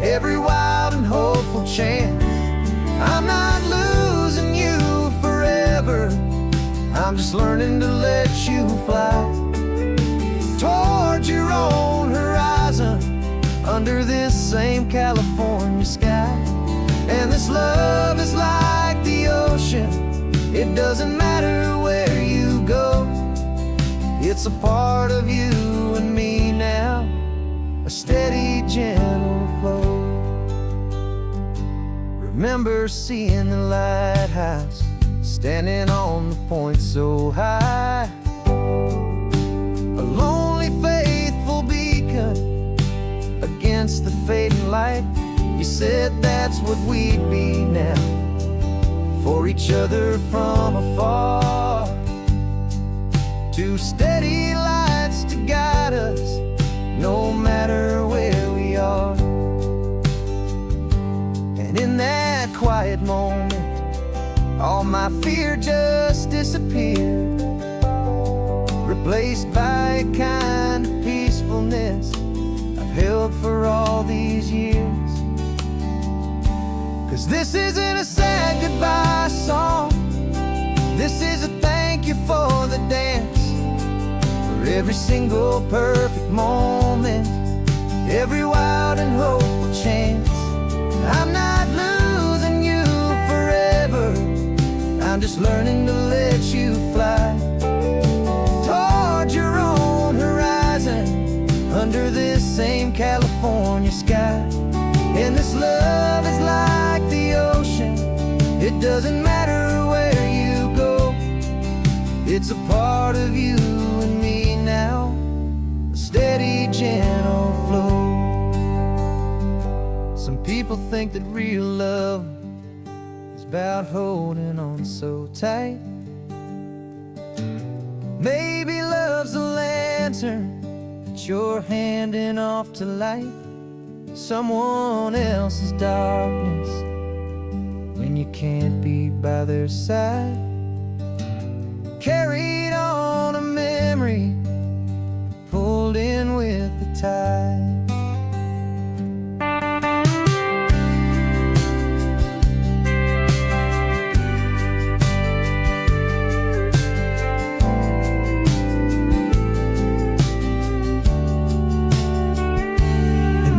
every wild and hopeful chance. I'm not losing you forever, I'm just learning to let you fly towards your own horizon, under this same California sky. And this love is like the ocean, it doesn't matter where you go, it's a part of you and me now, a steady, gentle flow. Remember seeing the lighthouse, standing on the point so high, a lonely, faithful beacon against the fading light. You said that's what we'd be now, for each other from afar. Two steady lights to guide us, no matter where we are. And in that quiet moment, all my fear just disappeared, replaced by a kind of peacefulness I've held for all these years. 'Cause this isn't a sad goodbye song, this is a thank you for the dance, for every single perfect moment, every wild and hopeful chance. I'm not losing you forever, I'm just learning to let you fly towards your own horizon, under this same California sky. And this love is like the ocean, it doesn't matter where you go, it's a part of you and me now, a steady, gentle flow. Some people think that real love is about holding on so tight. Maybe love's a lantern that you're handing off to light someone else's darkness when you can't be by their side. carried on a memory, pulled in with the tide.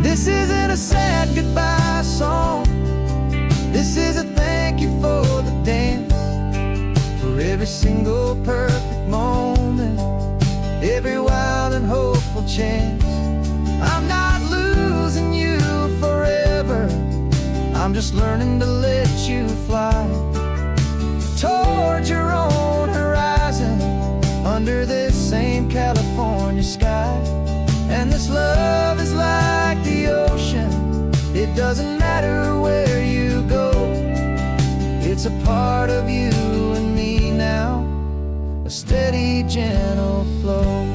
This isn't a sad goodbye song. This is a thank you for the dance, for every single perfect moment, every wild and hopeful chance. I'm not losing you forever, I'm just learning to let you fly towards your own horizon, under this same California sky. And this love is like the ocean, it doesn't matter where you go. It's a part of you and me now, a steady, gentle flow.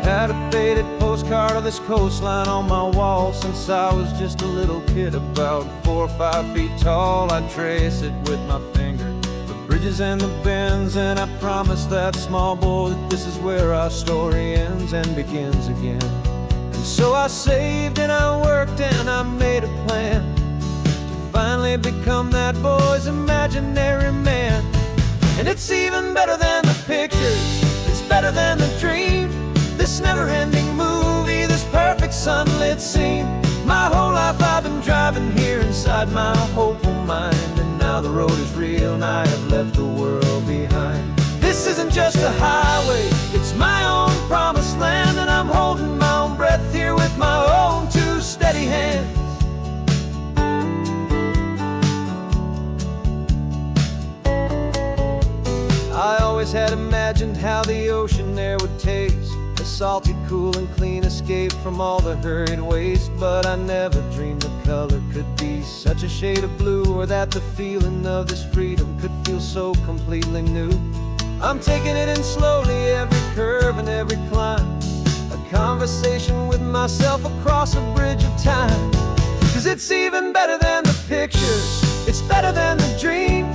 Had a faded postcard of this coastline on my wall since I was just a little kid, about 4 or 5 feet tall. I trace it with my finger, the bridges and the bends, and I promised that small boy that this is where our story ends and begins again. And so I saved and I worked and I made a plan to finally become that boy's imaginary man. And it's even better than the pictures, it's better than the dream, this never-ending movie, this perfect sunlit scene. My whole life I've been driving here inside my hopeful mind, and now the road is real and I have left the world behind. This isn't just a highway, it's my own promised land, and I'm holding my own breath here with my own 2 steady hands. I always had imagined how the ocean air would taste, a salty, cool and clean escape from all the hurried waste. But I never dreamed the color could be such a shade of blue, or that the feeling of this freedom could feel so completely new. I'm taking it in slowly, every curve and every climb, a conversation with myself across a bridge of time. 'Cause it's even better than the pictures, it's better than the dream,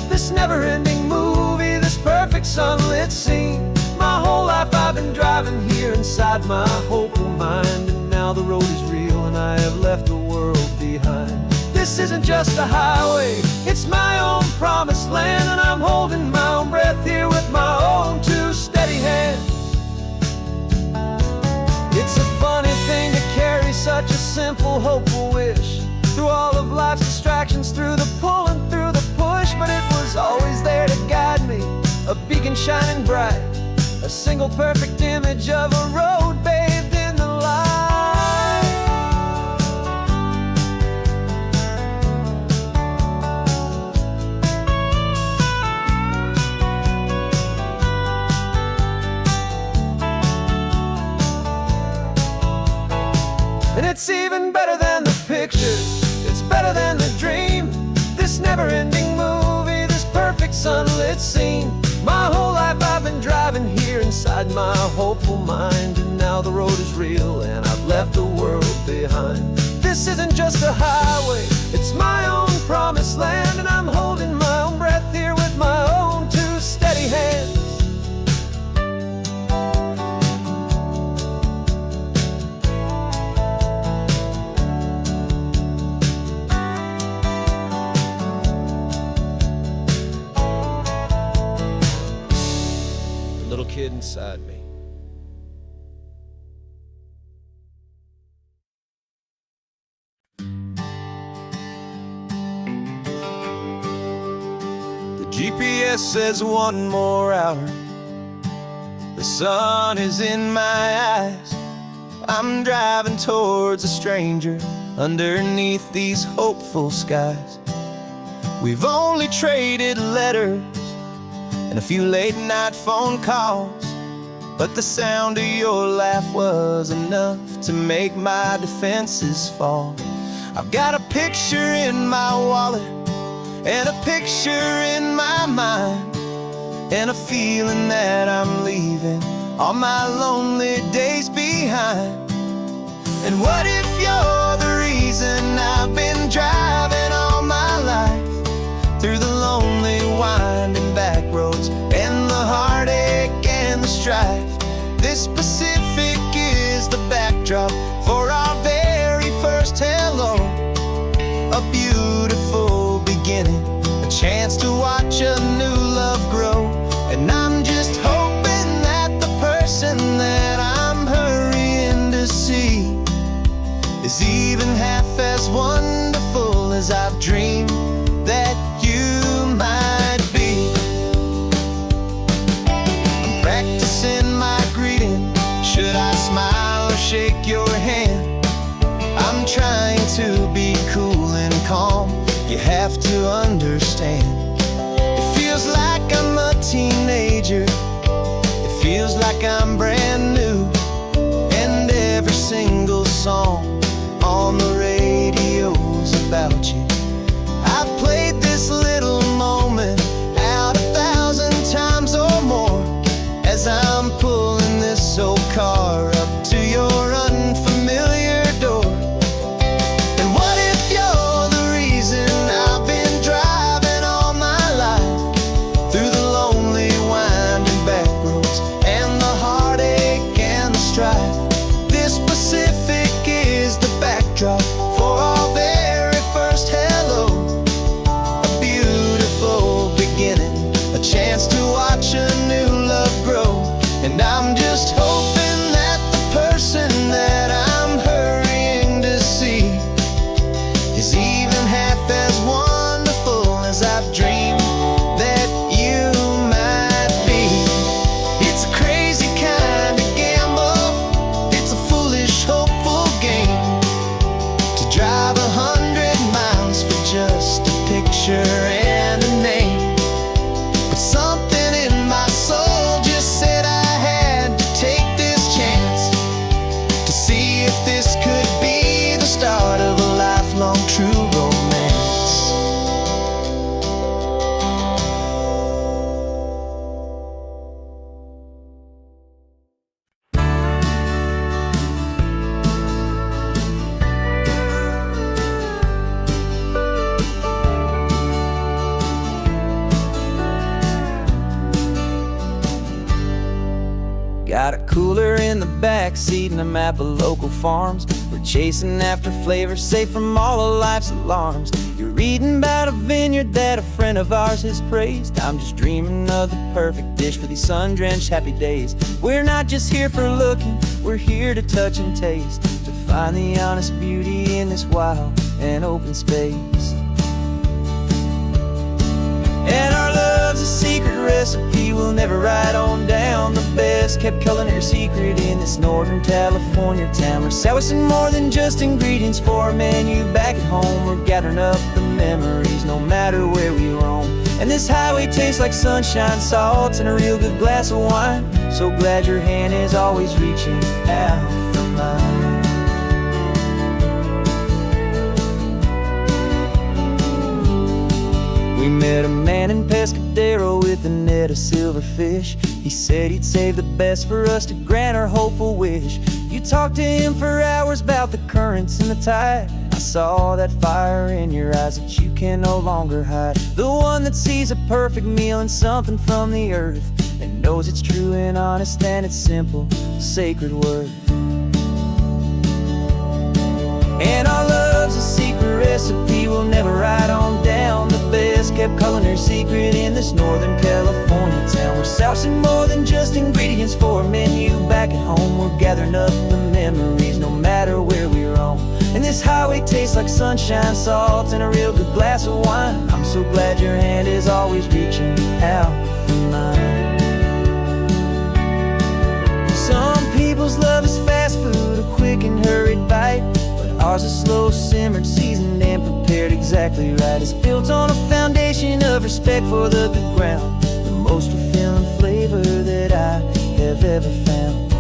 this never-ending movie, this perfect sunlit scene. My whole life I've been driving here inside my hopeful mind, and now the road is real and I have left the world behind. This isn't just a highway, it's my own promised land, and I'm holding my own breath here with my own 2 steady hands. It's a funny thing to carry such a simple, hopeful wish through all of life's distractions, through the pull and through the push, but it was always there to guide me, a beacon shining bright, a single perfect image of a road bathed in the light. And it's even better than the pictures, it's better than the dream, this never-ending movie, this perfect sunlit scene. My whole life I've been driving here inside my hopeful mind, and now the road is real and I've left the world behind. This isn't just a highway, it's my own promised land, and I'm holding my own breath here with my own 2 steady hands. Kid inside me. The GPS says 1 more hour, the sun is in my eyes. I'm driving towards a stranger underneath these hopeful skies. We've only traded letters and a few late night phone calls, but the sound of your laugh was enough to make my defenses fall. I've got a picture in my wallet and a picture in my mind, and a feeling that I'm leaving all my lonely days behind. And what if you're the reason I've been driving all my life, through the lonely winding back roads and the heartache and the strife? This Pacific is the backdrop for our very first hello. A beautiful beginning, a chance to watch a new love grow. And I'm just hoping that the person that I'm hurrying to see is even half as wonderful as I've dreamed that you might be. I'm practicing my greeting. Should I smile or shake your hand? I'm trying to be cool and calm. You have to understand. It feels like I'm a teenager. It feels like I'm brand new. And every single song on the radio's about you. I've played this little moment out 1,000 times or more, as I'm pulling this old car up to your unfamiliar door. And what if you're the reason I've been driving all my life, through the lonely winding back roads and the heartache and the strife? This Pacific is the backdrop for our very first hello. A beautiful beginning, a chance to watch a new love grow. And I'm just hoping that the person that I'm hurrying to see is even half as wonderful as I've dreamed that you might be. It's a crazy kind of gamble. It's a foolish, hopeful game, to drive 100 miles for just a picture and a name. But something in my soul just said I had to take this chance, to see if this could be the start of a lifelong true romance. Got a cooler in the back seat and a map of local farms. We're chasing after flavors safe from all of life's alarms. You're reading about a vineyard that a friend of ours has praised. I'm just dreaming of the perfect dish for these sun-drenched happy days. We're not just here for looking, we're here to touch and taste, to find the honest beauty in this wild and open space. And our love's a secret recipe we'll never write on down. The best kept culinary secret in this Northern California town. We're sourcing more than just ingredients for a menu back at home. We're gathering up the memories no matter where we roam. And this highway tastes like sunshine, salt, and a real good glass of wine. So glad your hand is always reaching out for mine. We met a man in Pescadero with a net of silverfish. He said he'd save the best for us to grant our hopeful wish. You talked to him for hours about the currents and the tide. I saw that fire in your eyes that you can no longer hide. The one that sees a perfect meal in something from the earth, and knows it's true and honest and it's simple, sacred worth. And our love's a secret recipe we'll never write on down. The best kept culinary secret in this Northern California town. We're sourcing more than just ingredients for a menu back at home. We're gathering up the memories no matter where we roam. And this highway tastes like sunshine, salt, and a real good glass of wine. I'm so glad your hand is always reaching out for mine. Some people's love is fast food, a quick and hurried bite. Ours is slow, simmered, seasoned, and prepared exactly right. It's built on a foundation of respect for the good ground, the most fulfilling flavor that I have ever found.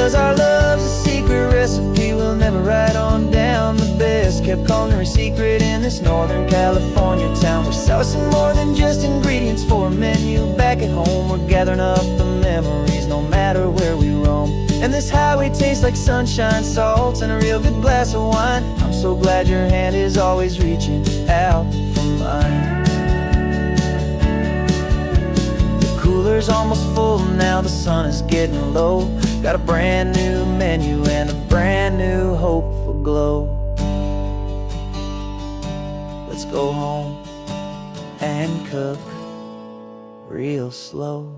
'cause our love's a secret recipe we'll never write on down. The best kept culinary secret in this Northern California town. We're sourcing more than just ingredients for a menu. Back at home we're gathering up the memories, no matter where we roam. And this highway tastes like sunshine, salt, and a real good glass of wine. I'm so glad your hand is always reaching out for mine. The cooler's almost full now, the sun is getting low. Got a brand new menu and a brand new hopeful glow. Let's go home and cook real slow.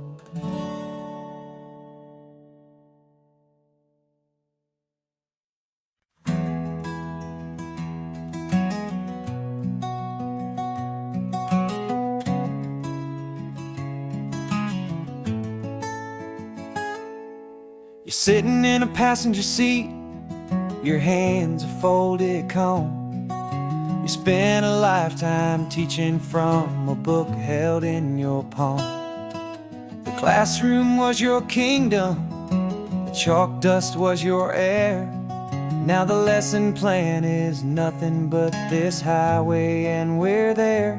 You're sitting in a passenger seat, your hands are folded calm. You spent a lifetime teaching from a book held in your palm. The classroom was your kingdom, the chalk dust was your air. Now the lesson plan is nothing but this highway and we're there.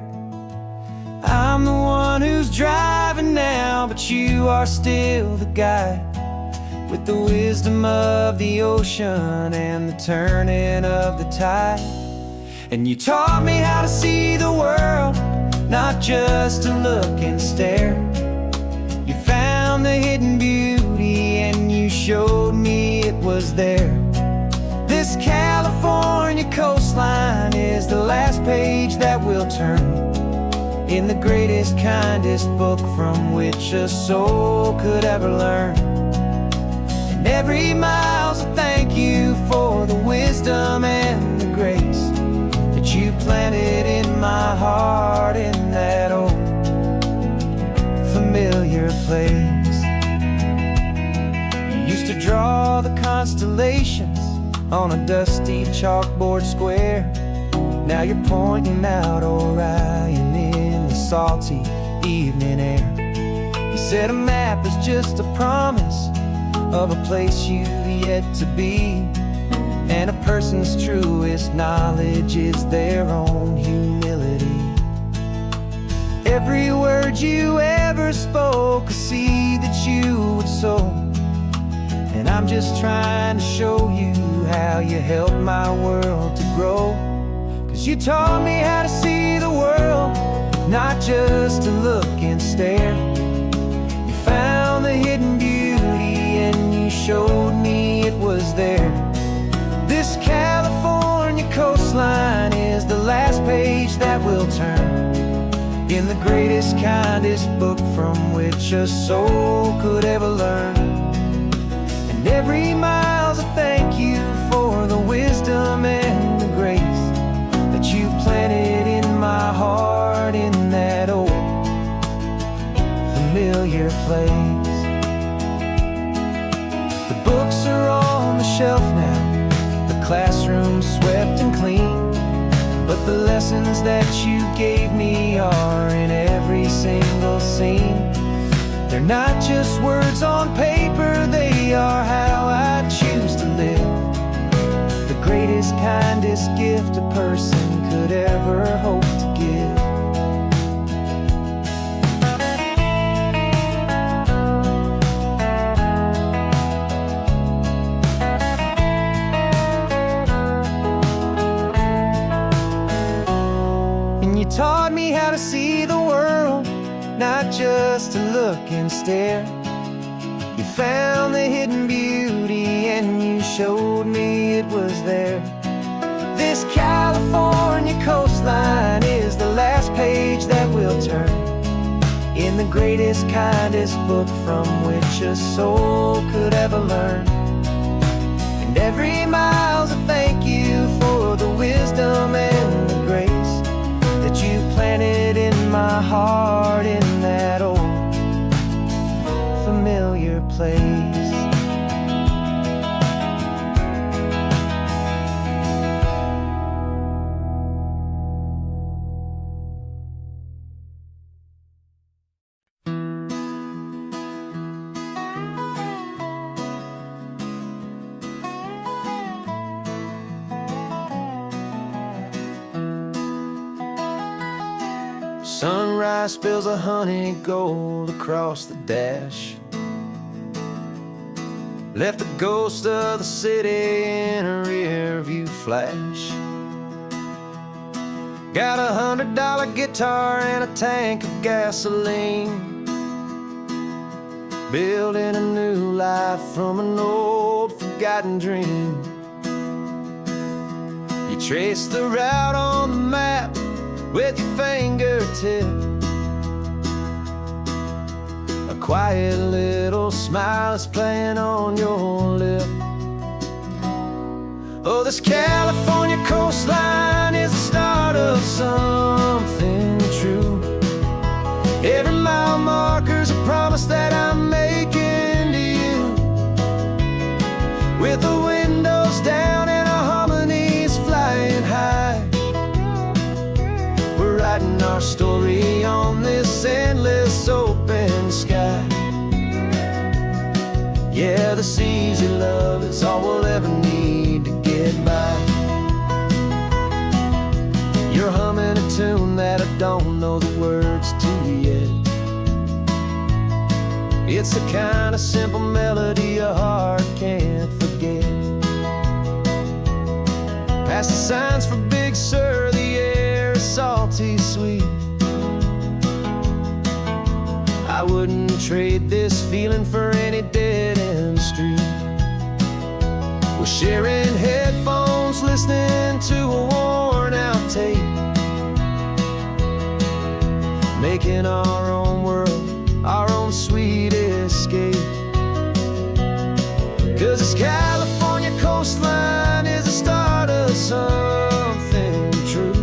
I'm the one who's driving now, but you are still the guide, with the wisdom of the ocean and the turning of the tide. And you taught me how to see the world, not just to look and stare. You found the hidden beauty and you showed me it was there. This California coastline is the last page that we'll turn in the greatest, kindest book from which a soul could ever learn. And every mile's a thank you for the wisdom and the grace that you planted in my heart in that old familiar place. You used to draw the constellations on a dusty chalkboard square. Now you're pointing out Orion in the salty evening air. You said a map is just a promise of a place you've yet to be, and a person's truest knowledge is their own humility. Every word you ever spoke, a seed that you would sow, and I'm just trying to show you how you helped my world to grow. 'Cause you taught me how to see the world, not just to look and stare. You found the hidden beauty and you showed me it was there. This California coastline is the last page that we'll turn in the greatest, kindest book from which a soul could ever learn. And every mile's a thank you for the wisdom and the grace that you planted in my heart in that old familiar place. The books are on the shelf now, the classroom swept and clean, but the lessons that you gave me are in every single scene. They're not just words on paper, they are how I choose to live. The greatest, kindest gift a person could ever hope to give. And you taught me how to see the world, not just to look and stare. You found the hidden beauty and you showed me it was there. This California coastline is the last page that we'll turn in the greatest, kindest book from which a soul could ever learn. And every mile's a thank you for the wisdom and the grace that you planted in my heart in that old familiar place. Sunrise spills a honey gold across the dash. Left the ghost of the city in a rear view flash. Got $100 guitar and a tank of gasoline, building a new life from an old forgotten dream. You trace the route on the map with your fingertip, a quiet little smile is playing on your lip. Oh, this California coastline is the start of something true. Every mile marker's a promise that I'm making to you. With the windows down and our harmonies flying high, we're writing our story on this endless open sky. Yeah, this easy love is all we'll ever need to get by. You're humming a tune that I don't know the words to yet. It's the kind of simple melody a heart can't forget. Past the signs for Big Sur, the air is salty sweet. I wouldn't trade this feeling for any dead-end street. We're sharing headphones, listening to a worn-out tape, making our own world, our own sweet escape. 'Cause this California coastline is the start of something true.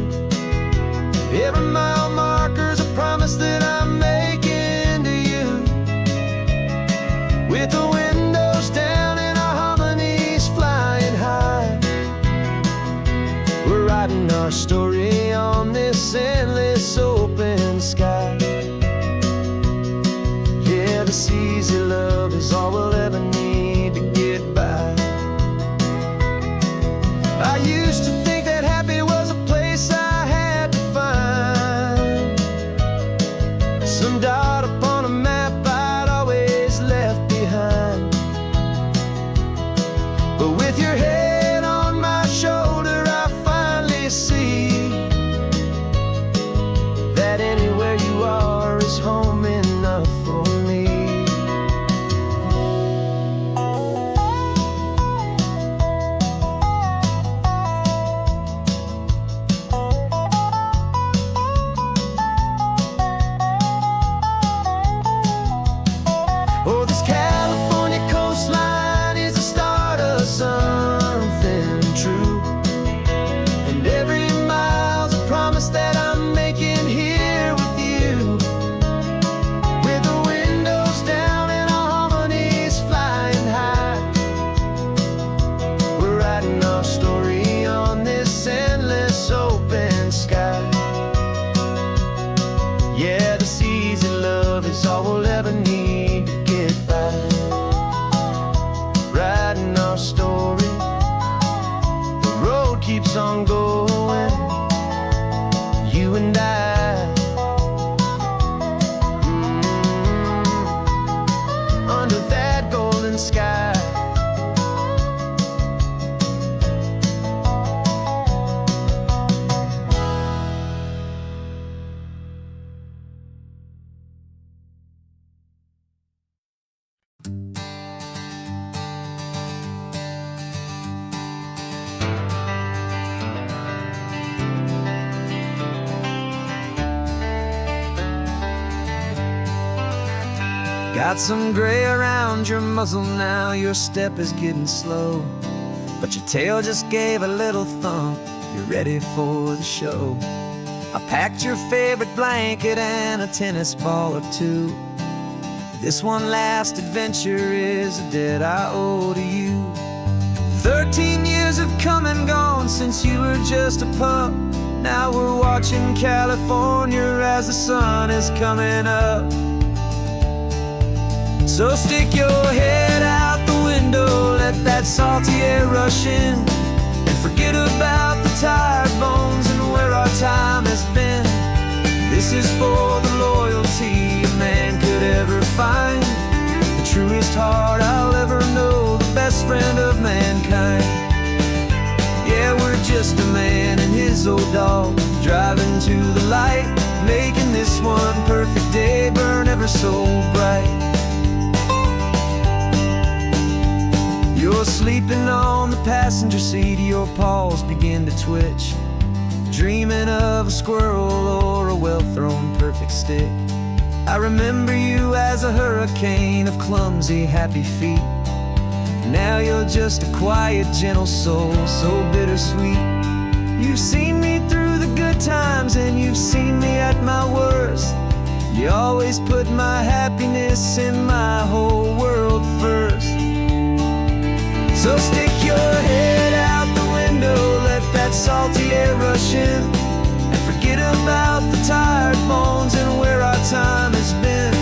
Every mile marker's a promise that I'm making to you. With the windows down and our harmonies flying high, we're writing our story on this endless open sky. Yeah, this easy love is all we'll ever need to get by. I used to think that happy was a place I had to find, some dot upon a map I'd always left behind. But with your head on my shoulder, I finally see that anywhere you are is home enough for me. Oh, this California coastline is the start of something true. And every mile's a promise that I'm making here with you. With the windows down and our harmonies flying high, we're writing our story on this endless open sky. Yeah, this easy love is all we'll ever need to get by. Writing our story, the road keeps on going, you and I. Under that golden sky. Got some gray around your muzzle now, your step is getting slow, but your tail just gave a little thump, you're ready for the show. I packed your favorite blanket and a tennis ball or two. This one last adventure is a debt I owe to you. 13 years have come and gone since you were just a pup. Now we're watching California as the sun is coming up. So stick your head out the window, let that salty air rush in, and forget about the tired bones and where our time has been. This This is for the loyalty a man could ever find, the truest heart I'll ever know, the best friend of mankind. Yeah, we're just a man and his old dog, driving to the light, making this one perfect day burn ever so bright. You're sleeping on the passenger seat, your paws begin to twitch, dreaming of a squirrel or a well-thrown perfect stick. I remember you as a hurricane of clumsy, happy feet. Now you're just a quiet, gentle soul, so bittersweet. You've seen me through the good times and you've seen me at my worst. You always put my happiness in my whole world first. So stick your head out the window, let that salty air rush in, and forget about the tired bones and where our time has been.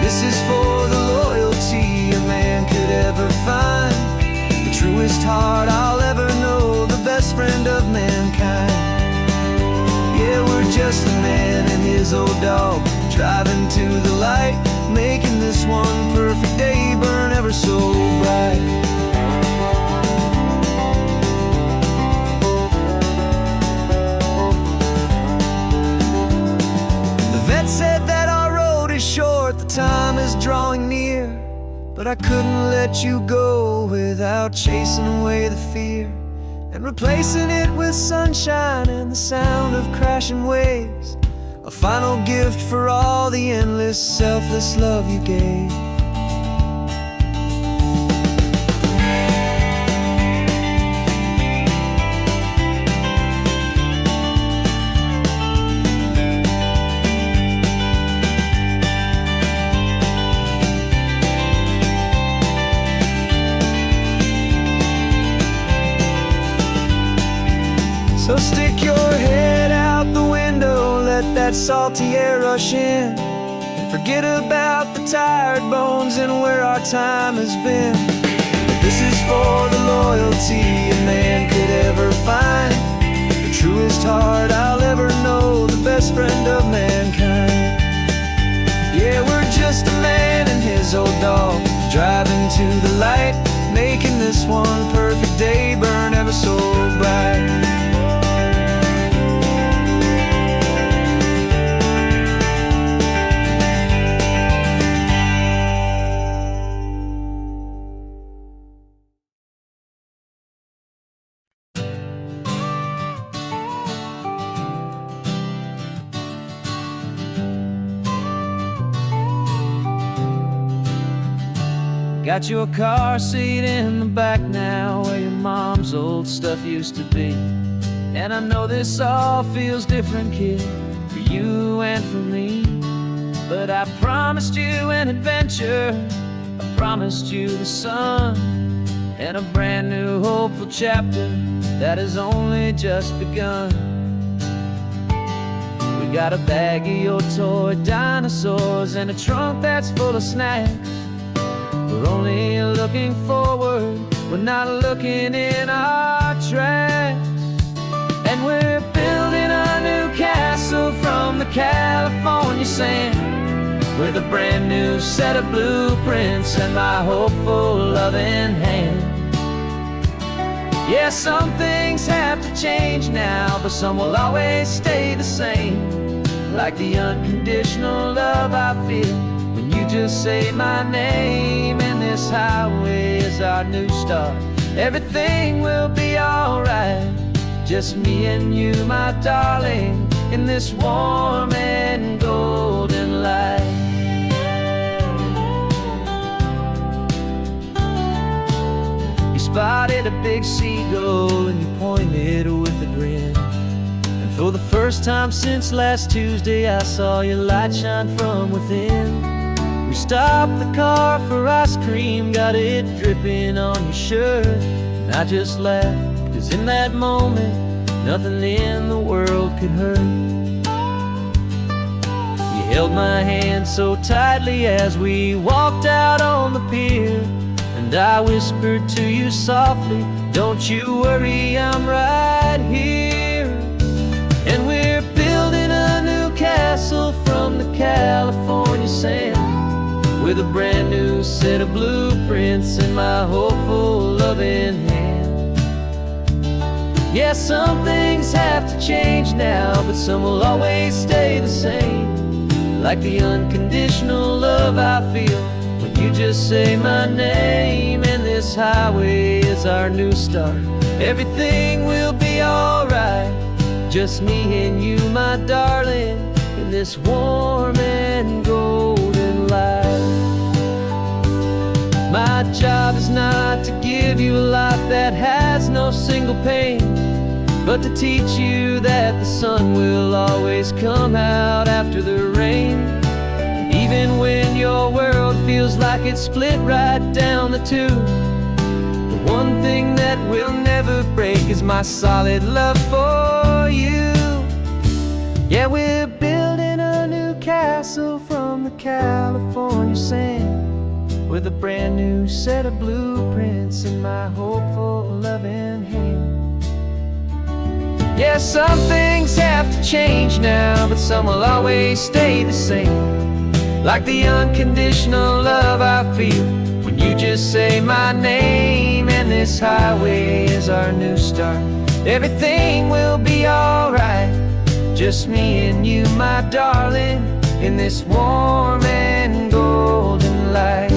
This is for the loyalty a man could ever find, the truest heart I'll ever know, the best friend of mankind. Yeah, we're just a man and his old dog, driving to the light, making this one perfect day burn ever so bright. Said that our road is short, the time is drawing near, but I couldn't let you go without chasing away the fear and replacing it with sunshine and the sound of crashing waves, a final gift for all the endless, selfless love you gave. So stick your head out the window, let that salty air rush in, and forget about the tired bones and where our time has been. This is for the loyalty a man could ever find, the truest heart I'll ever know, the best friend of mankind. Yeah, we're just a man and his old dog, driving to the light, making this one perfect day burn ever so bright. Got your car seat in the back now, where your mom's old stuff used to be. And I know this all feels different, kid, for you and for me. But I promised you an adventure, I promised you the sun, and a brand new hopeful chapter that has only just begun. We got a bag of your toy dinosaurs and a trunk that's full of snacks. We're only looking forward, we're not looking in our tracks. And we're building a new castle from the California sand, with a brand new set of blueprints and my hopeful loving hand. Yeah, some things have to change now, but some will always stay the same, like the unconditional love I feel when you just say my name. And this highway is our new start, everything will be alright, just me and you, my darling, in this warm and golden light. You spotted a big seagull and you pointed with a grin, and for the first time since last Tuesday I saw your light shine from within. We stopped the car for ice cream, got it dripping on your shirt, and I just laughed, 'cause in that moment nothing in the world could hurt. You held my hand so tightly as we walked out on the pier, and I whispered to you softly, don't you worry, I'm right here. And we're building a new castle with a brand new set of blueprints in my hopeful, loving hand. Yeah, some things have to change now, but some will always stay the same. Like the unconditional love I feel when you just say my name. And this highway is our new start. Everything will be alright, just me and you, my darling, in this warm and golden light. My job is not to give you a life that has no single pain, but to teach you that the sun will always come out after the rain. Even when your world feels like it's split right down the tube, the one thing that will never break is my solid love for you. Yeah, we're building a new castle from the California sand, with a brand new set of blueprints in my hopeful, loving hand. Yeah, some things have to change now, but some will always stay the same. Like the unconditional love I feel when you just say my name. And this highway is our new start. Everything will be alright, just me and you, my darling, in this warm and golden light.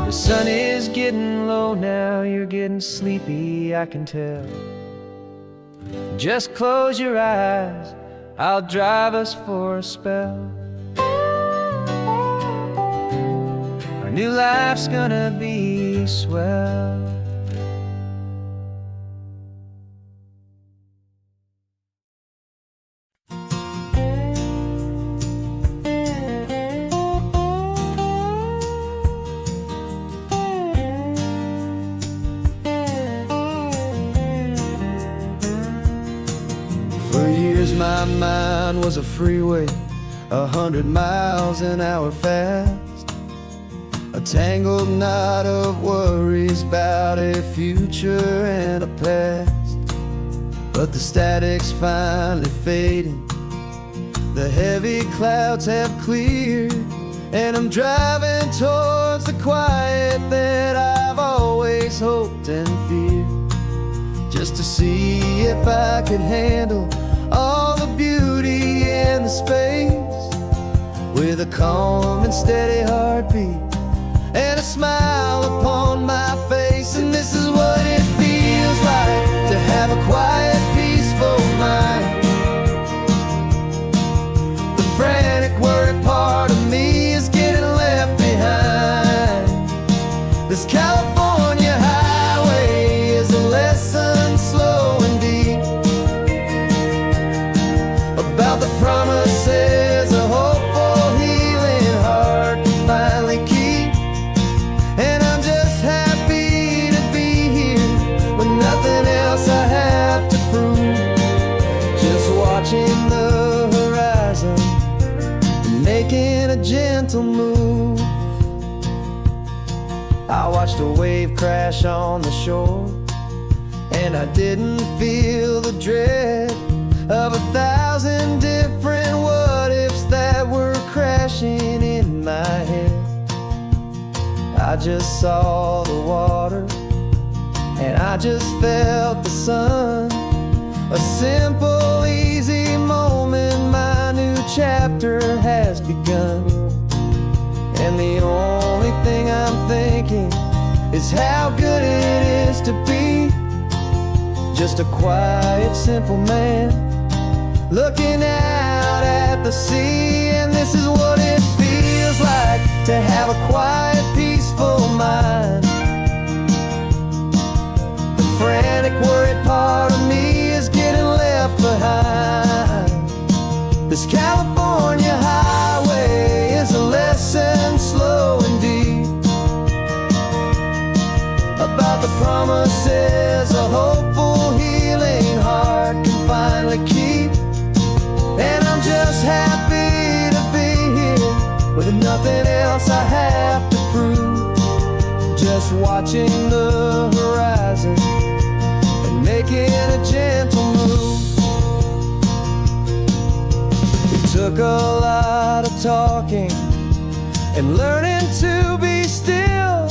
The sun is getting low now, you're getting sleepy, I can tell. Just close your eyes, I'll drive us for a spell. Our new life's gonna be swell. For years my mind was a freeway, 100 miles an hour fast, a tangled knot of worries about a future and a past. But the static's finally fading, the heavy clouds have cleared, and I'm driving towards the quiet that I've always hoped and feared, just to see if I could handle all the beauty and the space, with a calm and steady heartbeat and a smile upon my face. And this is what it feels like to have a quiet, peaceful mind. The frantic, worried part of me is getting left behind. This California highway is a lesson slow and deep about the promises a hopeful, healing heart can finally keep. And I'm just happy to be here with nothing else I have to prove, just watching the horizon and making a gentle move. I watched a wave crash on the shore, and I didn't feel the dread of 1,000 different what-ifs that were crashing in my head. I just saw the water, and I just felt the sun. A simple, easy moment, my new chapter has begun. And the only thing I'm thinking is how good it is to be just a quiet, simple man looking out at the sea. And this is what it feels like to have a quiet, peaceful mind. The frantic, worried part of me is getting left behind. This California highway is a lesson slow and deep about the promises a hopeful, healing heart can finally keep. And I'm just happy to be here with nothing else I have to prove, just watching the horizon and making a gentle move. took a lot of talking and learning to be still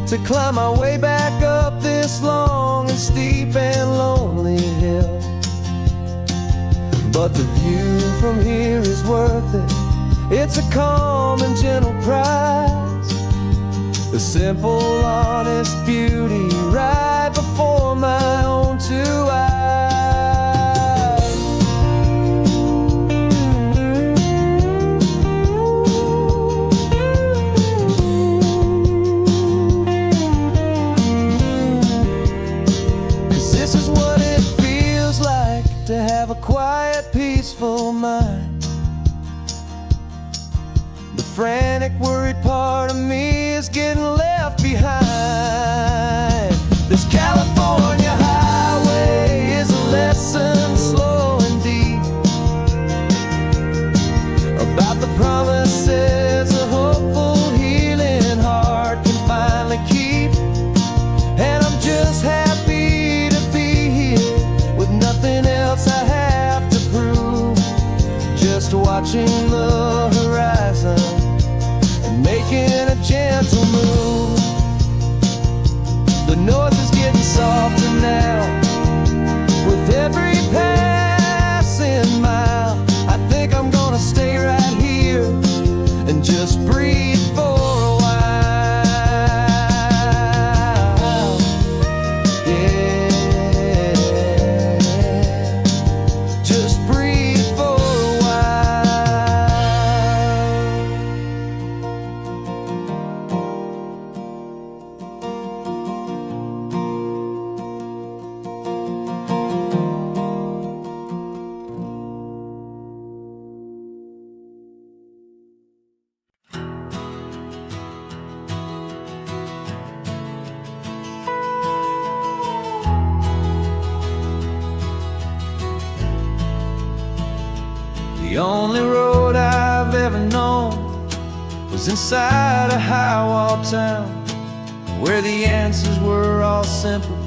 to climb my way back up this long and steep and lonely hill. But the view from here is worth it. It's a calm and gentle prize, the simple, honest beauty right before my own two eyes. 'Cause this is what it feels like to have a quiet, peaceful mind. The frantic, worried part of me is getting left behind. This California highway is a lesson slow and deep about the promises a hopeful, healing heart can finally keep. And I'm just happy to be here with nothing else I have to prove, just watching the horizon and making a gentle move. The noise is getting softer now with every passing mile. I think I'm gonna stay right here and just breathe for a while. Yeah, just breathe for a The only road I've ever known was inside a high-wall town, where the answers were all simple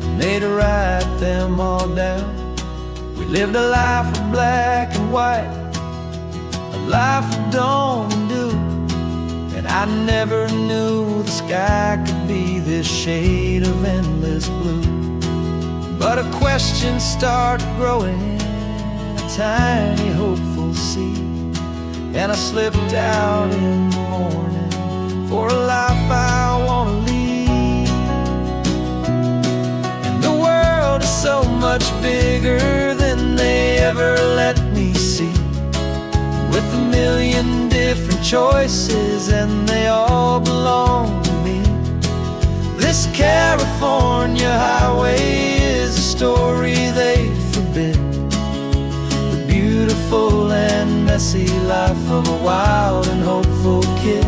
and they'd write them all down. We lived a life of black and white, a life of dawn and dew, and I never knew the sky could be this shade of endless blue. But a question started growing, tiny hopeful seed, and I slipped out in the morning for a life I want to lead. And the world is so much bigger than they ever let me see, with a million different choices and they all belong to me. This California highway is a story they forbid, beautiful and messy life of a wild and hopeful kid.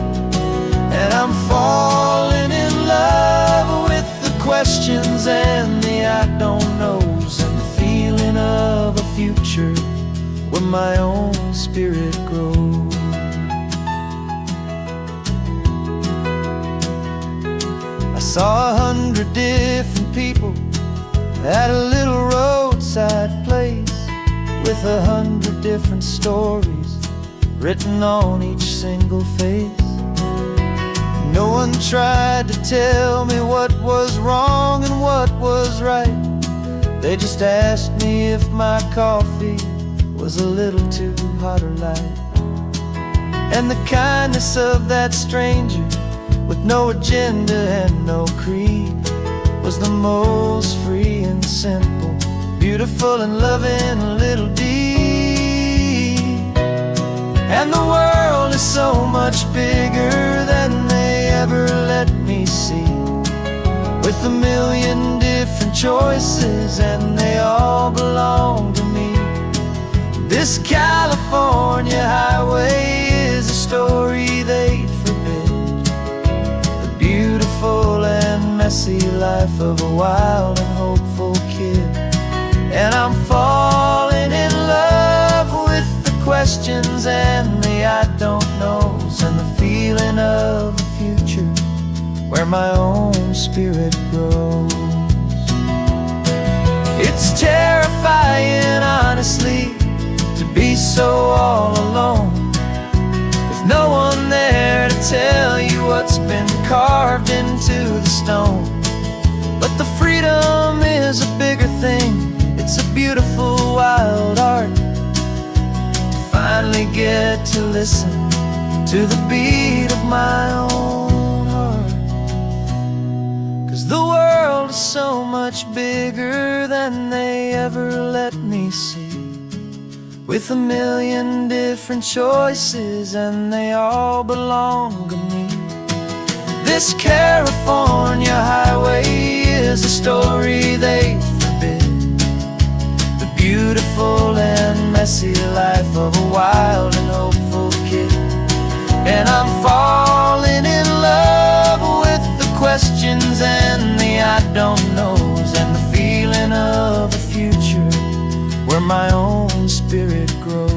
And I'm falling in love with the questions and the I don't knows, and the feeling of a future where my own spirit grows. I saw 100 different people at a little roadside place, with 100 different stories written on each single face. No one tried to tell me what was wrong and what was right. They just asked me if my coffee was a little too hot or light. And the kindness of that stranger, with no agenda and no creed, was the most free and simple, beautiful and loving little deed. And the world is so much bigger than they ever let me see, with a million different choices and they all belong to me. This California highway is a story they'd forbid, the beautiful and messy life of a wild and hopeful kid. And I'm falling in love with the questions and the I don't knows, and the feeling of a future where my own spirit grows. It's terrifying, honestly, to be so so all alone, with no one there to tell you what's been carved into the stone. But the freedom is a bigger thing. It's a beautiful wild art to finally get to listen to the beat of my own heart. 'Cause the world is so much bigger than they ever let me see, with a million different choices and they all belong to me. This California highway is a story they forbid, the beautiful and messy life of a wild and hopeful kid. And I'm falling in love with the questions and the I don't knows, and the feeling of a future where my own spirit grows.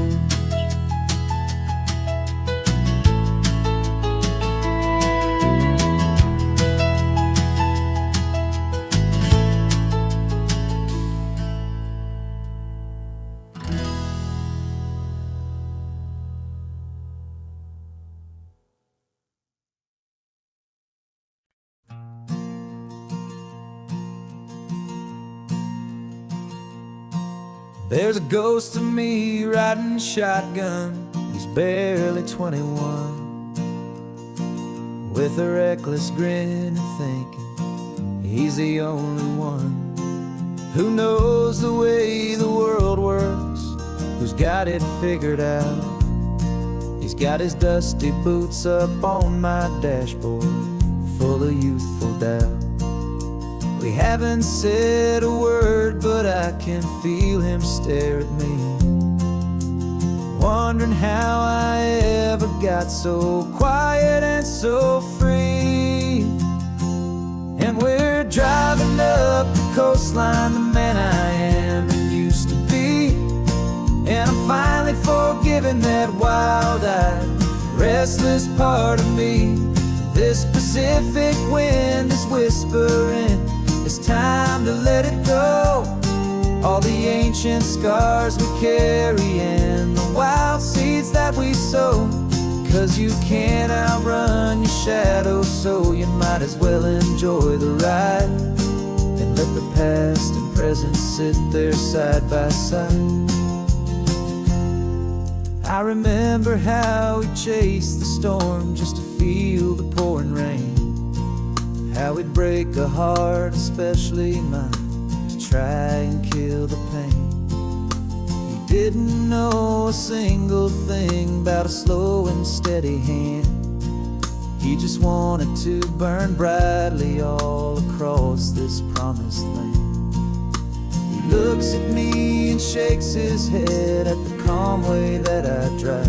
There's a ghost of me riding shotgun. He's barely 21, with a reckless grin and thinking he's the only one who knows the way the world works, who's got it figured out. He's got his dusty boots up on my dashboard, full of youthful doubt. We haven't said a word, but I can feel him stare at me, wondering how I ever got so quiet and so free. And we're driving up the coastline, the man I am and used to be. And I'm finally forgiving that wild-eyed, restless part of me. This Pacific wind is whispering, it's time to let it go. All the ancient scars we carry and the wild seeds that we sow. 'Cause you can't outrun your shadow, so you might as well enjoy the ride and let the past and present sit there side by side. I remember how we chased the storm just to feel the pouring rain, how we'd break a heart, especially mine, to try and kill the pain. He didn't know a single thing about a slow and steady hand. He just wanted to burn brightly all across this promised land. He looks at me and shakes his head at the calm way that I drive,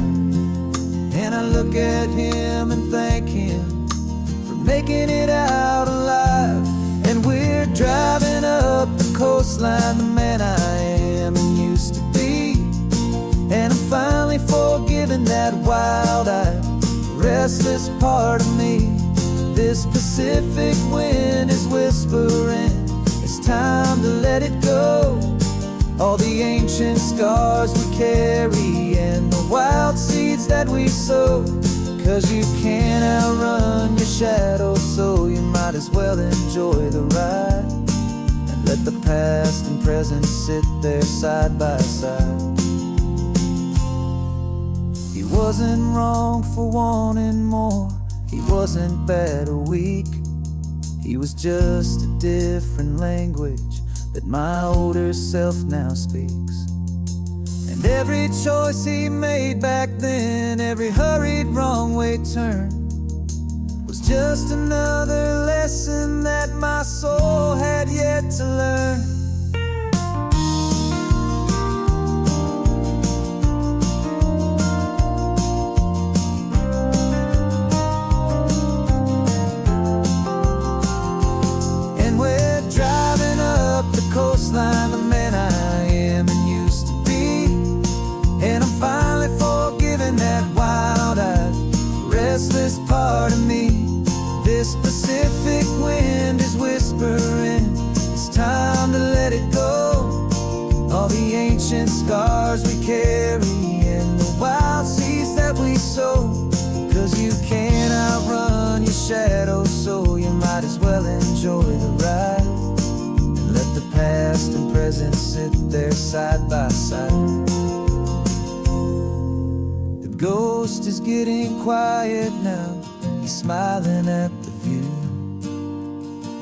and I look at him and thank him for making it out alive. And we're driving up the coastline, the man I am and used to be. And I'm finally forgiving that wild-eyed, restless part of me. This Pacific wind is whispering, it's time to let it go. All the ancient scars we carry and the wild seeds that we sow. 'Cause you can't outrun your shadow, so you might as well enjoy the ride and let the past and present sit there side by side. He wasn't wrong for wanting more, he wasn't bad or weak. He was just a different language that my older self now speaks. And every choice he made back then, every hurried wrong way turn, was just another lesson that my soul had yet to learn. And we're driving up the coastline, the man I am and used to be. And I'm finally forgiving that wild-eyed, restless part of me. This Pacific wind is whispering, it's time to let it go. All the ancient scars we carry and soul, 'cause you can't outrun your shadow, so you might as well enjoy the ride and let the past and present sit there side by side. The ghost is getting quiet now, he's smiling at the view.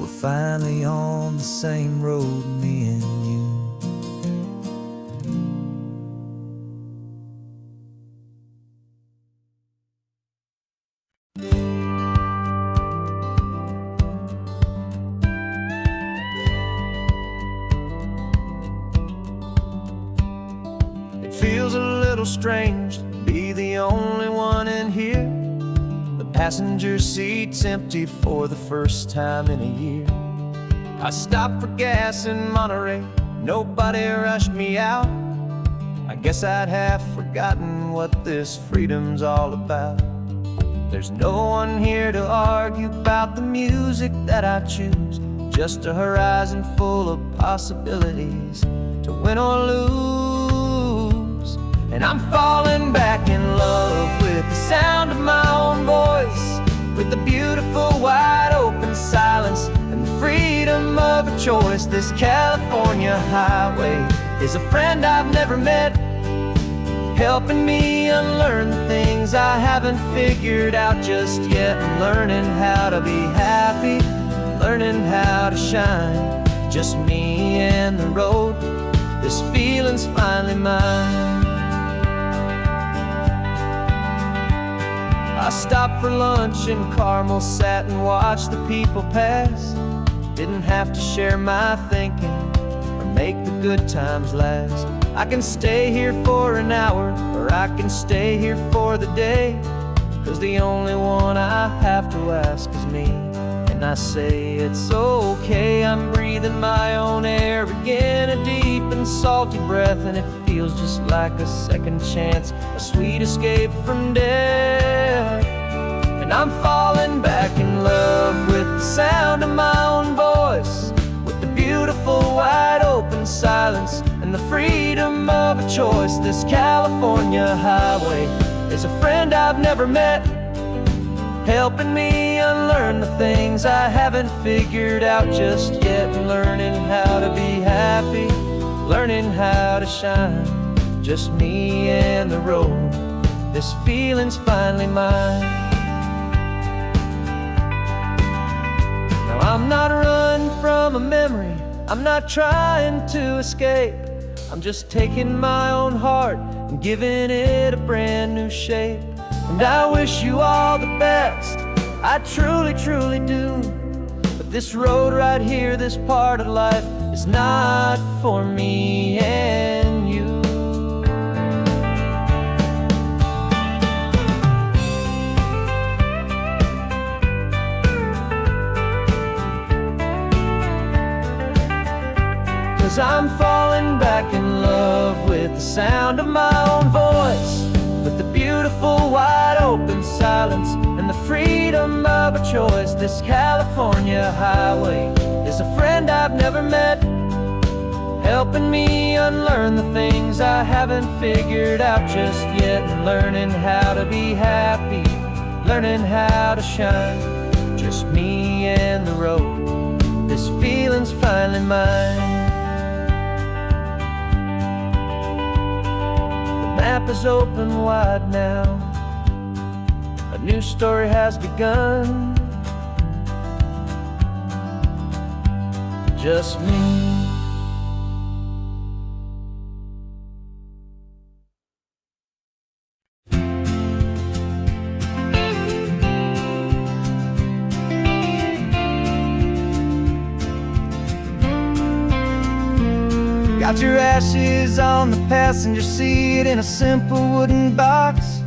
We're finally on the same road, me and you. It feels a little strange to be the only one in here. The passenger seat's empty for the first time in a year. I stopped for gas in Monterey, nobody rushed me out. I guess I'd have forgotten what this freedom's all about. There's no one here to argue about the music that I choose, just a horizon full of possibilities to win or lose. And I'm falling back in love with the sound of my own voice, with the beautiful wide open silence and the freedom of a choice. This California highway is a friend I've never met, helping me unlearn the things I haven't figured out just yet. I'm learning how to be happy, learning how to shine, just me and the road. This feeling's finally mine. I stopped for lunch in Carmel, sat and watched the people pass. Didn't have to share my thinking or make the good times last. I can stay here for an hour, or I can stay here for the day, 'cause the only one I have to ask is me. And I say it's okay, I'm breathing my own air again, a deep and salty breath, and it feels just like a second chance, a sweet escape from death. And I'm falling back in love with the sound of my own voice, with the beautiful wide open silence and the freedom of a choice. This California highway is a friend I've never met, helping me unlearn the things I haven't figured out just yet. Learning how to be happy, learning how to shine, just me and the road. This feeling's finally mine. Now I'm not running from a memory, I'm not trying to escape. I'm just taking my own heart and giving it a brand new shape. And I wish you all the best, I truly, truly do. But this road right here, this part of life, is not for me and you. 'Cause I'm falling back in love with the sound of my own voice, with the beautiful wide open silence and the freedom of a choice. This California highway is a friend I've never met, helping me unlearn the things I haven't figured out just yet. And learning how to be happy, learning how to shine, just me and the road. This feeling's finally mine. The map is open wide now, a new story has begun, just me. Got your ashes on the passenger seat in a simple wooden box.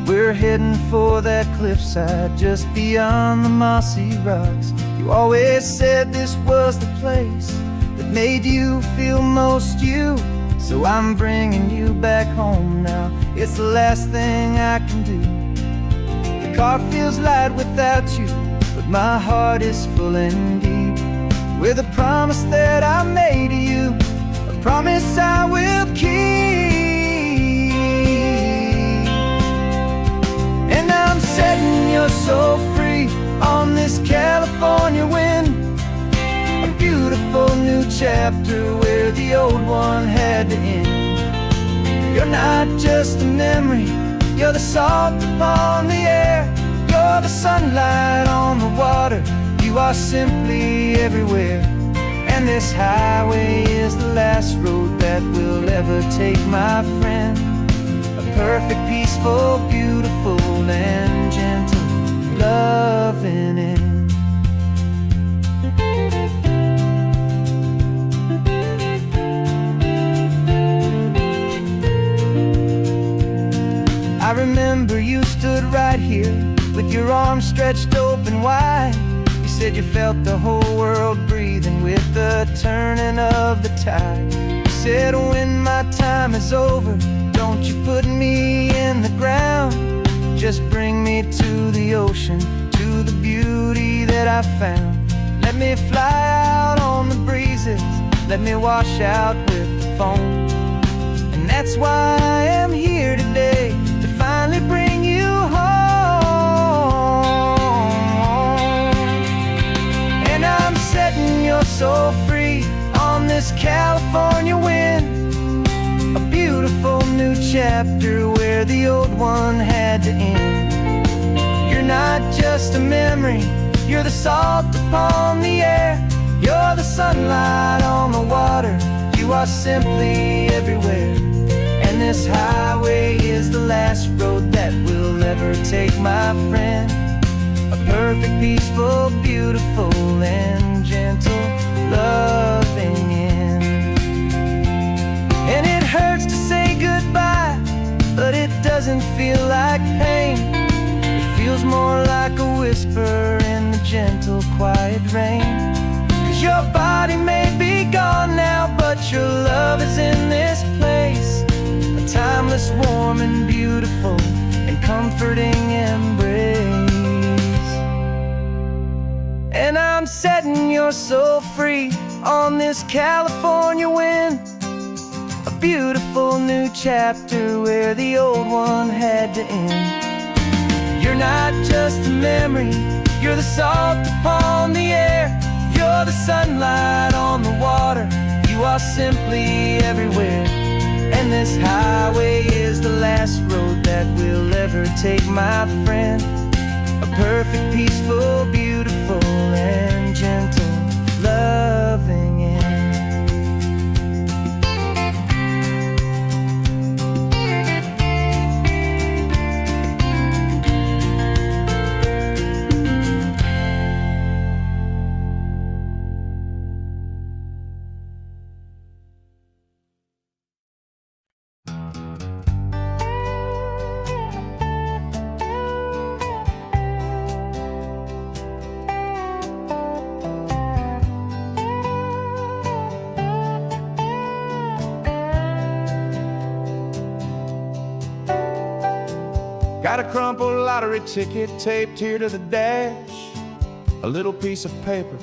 We're heading for that cliffside just beyond the mossy rocks. You always said this was the place that made you feel most you. So I'm bringing you back home now, it's the last thing I can do. The car feels light without you, but my heart is full and deep with a promise that I made to you, promise I will keep. chapter where the old one had to end. You're not just a memory, you're the salt upon the air. You're the sunlight on the water, you are simply everywhere. And this highway is the last road that we'll ever take, my friend. A perfect, peaceful, beautiful, and gentle, loving end. I remember you stood right here with your arms stretched open wide. You said you felt the whole world breathing with the turning of the tide. You said, when my time is over, don't you put me in the ground. Just bring me to the ocean, to the beauty that I found. Let me fly out on the breezes, let me wash out with the foam. And that's why I am here today, to finally bring you home. And I'm setting your soul free on this California wind. A beautiful new chapter where the old one had to end. You're not just a memory, you're the salt upon the air. You're the sunlight on the water, you are simply everywhere. And this highway is the last road that we'll ever take, my friend. A perfect, peaceful, beautiful, and gentle, loving end. And it hurts to say goodbye, but it doesn't feel like pain. It feels more like a whisper in the gentle, quiet rain. 'Cause your body may be gone now, but your love is in this place. A timeless, warm, and beautiful, and comforting embrace. And I'm setting your soul free on this California wind. A beautiful new chapter where the old one had to end. You're not just a memory, you're the salt upon the air. You're the sunlight on the water, you are simply everywhere. And this highway is the last road that we'll ever take, my friend. A perfect, peaceful, beautiful, and gentle, loving end. Got a crumpled lottery ticket taped here to the dash. A little piece of paper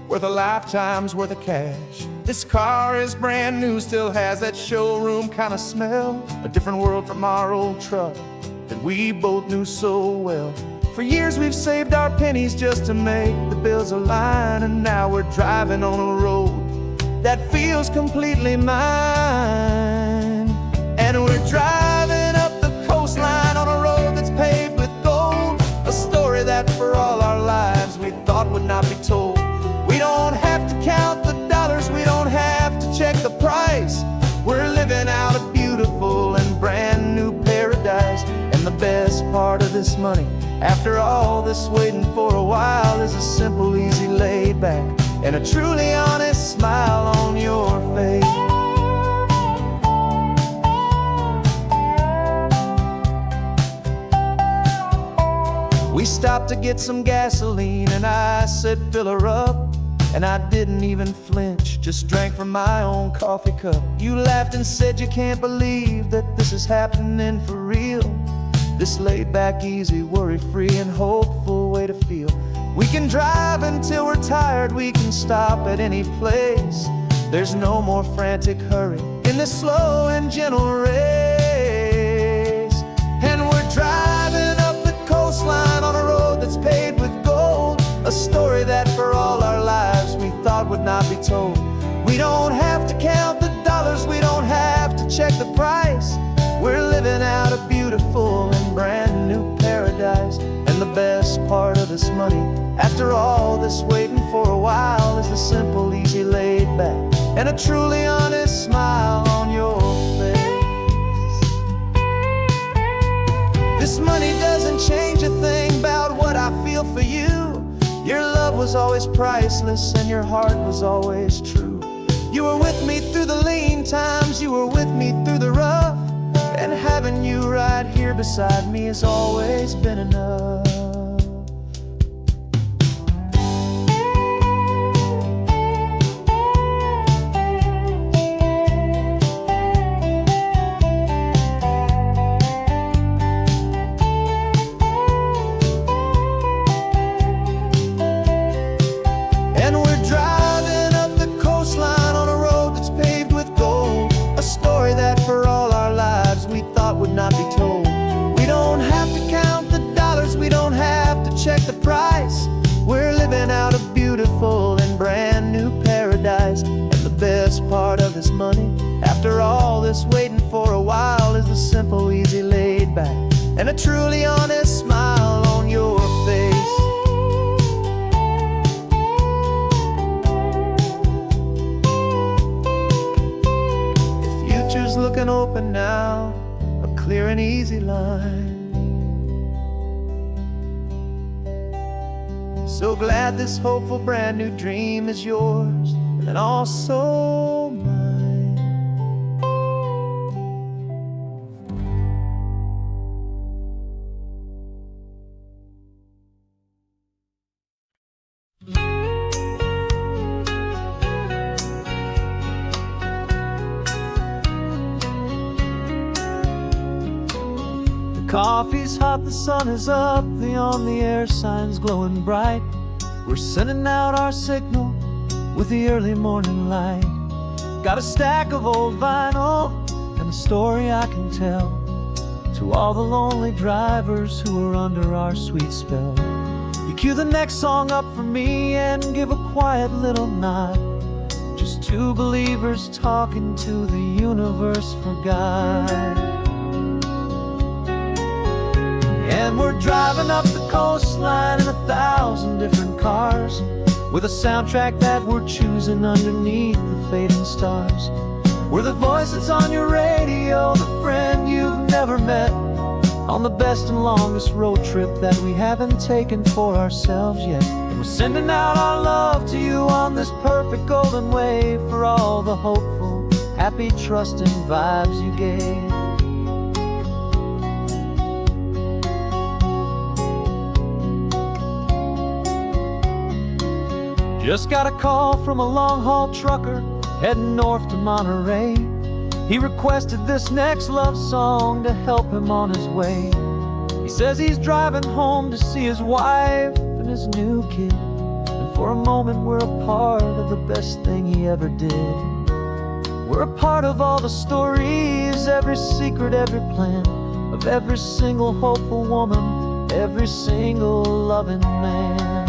worth a lifetime's worth of cash. This car is brand new, still has that showroom kind of smell. A different world from our old truck that we both knew so well. For years we've saved our pennies just to make the bills align. And now we're driving on a road that feels completely mine. And we're driving up the coastline on a road that's paved with gold. A story that for all our lives we thought would not be told. We don't have to count the dollars, we don't have to check the price. We're living out a beautiful and brand new paradise. And the best part of this money, after all this waiting for a while, is a simple, easy, laid back, and a truly honest smile on your face. We stopped to get some gasoline and I said fill her up. And I didn't even flinch, just drank from my own coffee cup. You laughed and said you can't believe that this is happening for real. This laid back, easy, worry-free and hopeful way to feel. We can drive until we're tired, we can stop at any place. There's no more frantic hurry in this slow and gentle race. And we're driving up the coastline on a road that's paved with gold. A story that for all our lives we thought would not be told. We don't have to count the dollars, we don't have to check the price. We're living out a beautiful and brand new paradise. And the best part of this money, after all this waiting for a while, is the simple, easy, laid back, and a truly honest smile on your face. This money doesn't change a thing about what I feel for you. Your love was always priceless and your heart was always true. You were with me through the lean times, you were with me through the rough, and having you right here beside me has always been enough. And we're driving up the coastline on a road that's paved with gold, a story that for all our lives we thought would not be told. We don't have to count the dollars, we don't have to check the price. We're living out a beautiful and brand new paradise. And the best part of this money, after all this waiting for a while, is the simple, easy, laid back, and a truly honest smile on your face. Looking open now, a clear and easy line. So glad this hopeful brand new dream is yours and also mine. Coffee's hot, the sun is up, the on-the-air sign's glowing bright. We're sending out our signal with the early morning light. Got a stack of old vinyl and a story I can tell to all the lonely drivers who are under our sweet spell. You cue the next song up for me and give a quiet little nod. Just two believers talking to the universe for God. And we're driving up the coastline in 1,000 different cars, with a soundtrack that we're choosing underneath the fading stars. We're the voice that's on your radio, the friend you've never met, on the best and longest road trip that we haven't taken for ourselves yet. And we're sending out our love to you on this perfect golden wave, for all the hopeful, happy, trusting vibes you gave. Just got a call from a long-haul trucker heading north to Monterey. He requested this next love song to help him on his way. He says he's driving home to see his wife and his new kid, and for a moment we're a part of the best thing he ever did. We're a part of all the stories, every secret, every plan, of every single hopeful woman, every single loving man.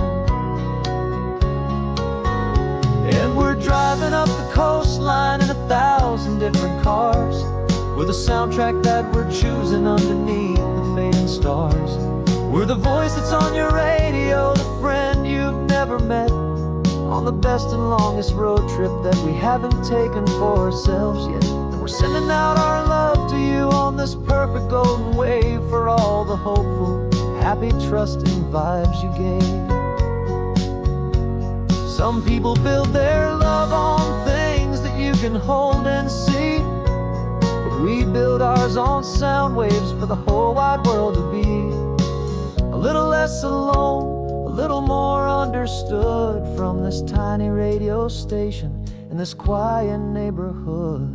And we're driving up the coastline in 1,000 different cars, with a soundtrack that we're choosing underneath the fading stars. We're the voice that's on your radio, the friend you've never met, on the best and longest road trip that we haven't taken for ourselves yet. And we're sending out our love to you on this perfect golden wave, for all the hopeful, happy, trusting vibes you gave. Some people build their love on things that you can hold and see, but we build ours on sound waves for the whole wide world to be a little less alone, a little more understood, from this tiny radio station in this quiet neighborhood.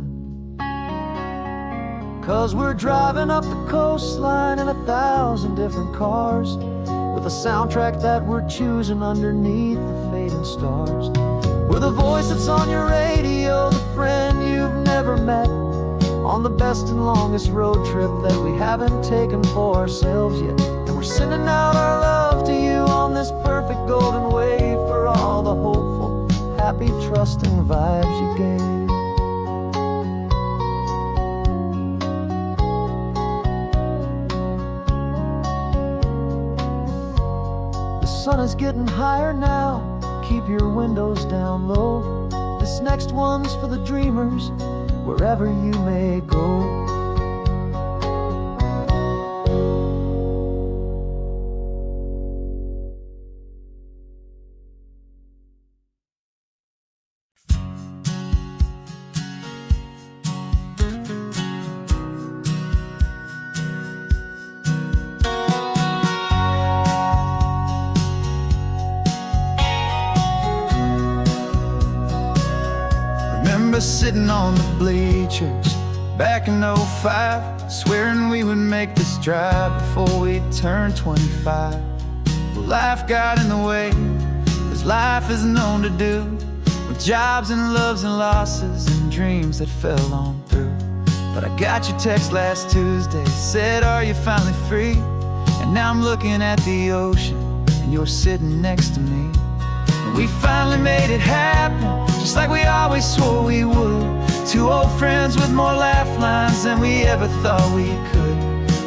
'Cause we're driving up the coastline in 1,000 different cars, with a soundtrack that we're choosing underneath the fading stars. We're the voice that's on your radio, the friend you've never met, on the best and longest road trip that we haven't taken for ourselves yet. And we're sending out our love to you on this perfect golden wave, for all the hopeful, happy, trusting vibes you gain. The sun is getting higher now, keep your windows down low. This next one's for the dreamers, wherever you may go. Remember sitting on the bleachers back in '05, swearing we would make this drive before we turned 25. Well, life got in the way, as life is known to do, with jobs and loves and losses and dreams that fell on through. But I got your text last Tuesday, said, are you finally free? And now I'm looking at the ocean, and you're sitting next to me. We finally made it happen, just like we always swore we would. Two old friends with more laugh lines than we ever thought we could.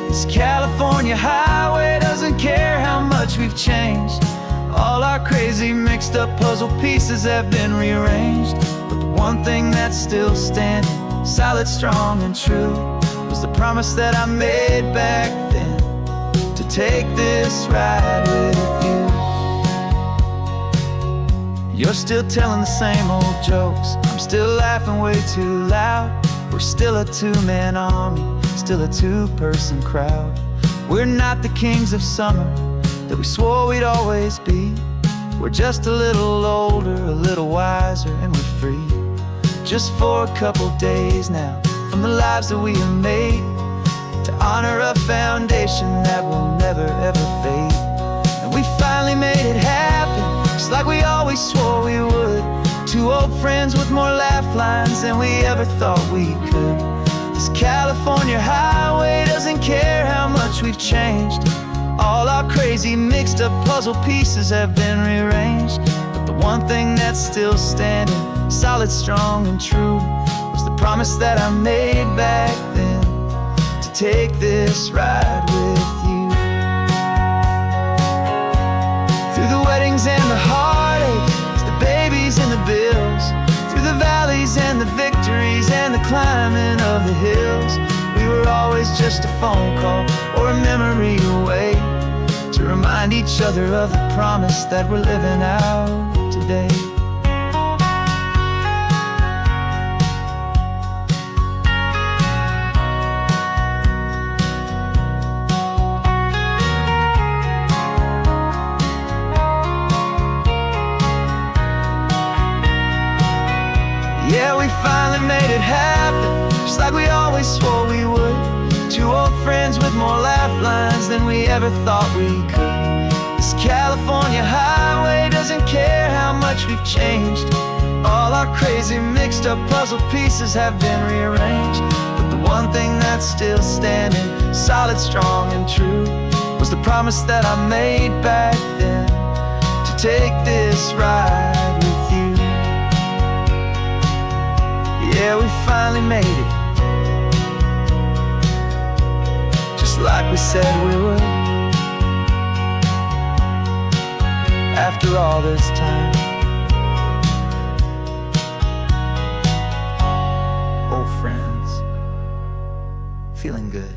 This California highway doesn't care how much we've changed. All our crazy mixed up puzzle pieces have been rearranged. But the one thing that's still standing, solid, strong, and true, was the promise that I made back then, to take this ride with you. You're still telling the same old jokes, I'm still laughing way too loud. We're still a two-man army, still a two-person crowd. We're not the kings of summer that we swore we'd always be. We're just a little older, a little wiser, and we're free. Just for a couple days now, from the lives that we have made, to honor a foundation that will never ever fade. And we finally made it happen, just like we always swore we would. Two old friends with more laugh lines than we ever thought we could. This California highway doesn't care how much we've changed. All our crazy mixed up puzzle pieces have been rearranged. But the one thing that's still standing, solid, strong, and true, was the promise that I made back then, to take this ride with you. Through the weddings and the heartaches, the babies and the bills, through the valleys and the victories and the climbing of the hills, we were always just a phone call or a memory away, to remind each other of the promise that we're living out today. Yeah, we finally made it happen, just like we always swore we would. Two old friends with more laugh lines than we ever thought we could. This California highway doesn't care how much we've changed. All our crazy mixed up puzzle pieces have been rearranged. But the one thing that's still standing, solid, strong, and true, was the promise that I made back then, to take this ride with you. Yeah, we finally made it, just like we said we would. After all this time, old friends, feeling good.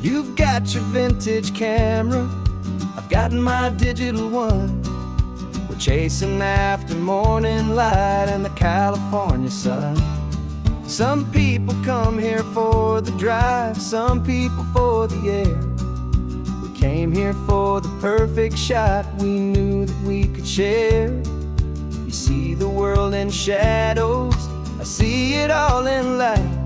You've got your vintage camera, I've got my digital one. We're chasing after morning light and the California sun. Some people come here for the drive, some people for the air. We came here for the perfect shot we knew that we could share. You see the world in shadows, I see it all in light.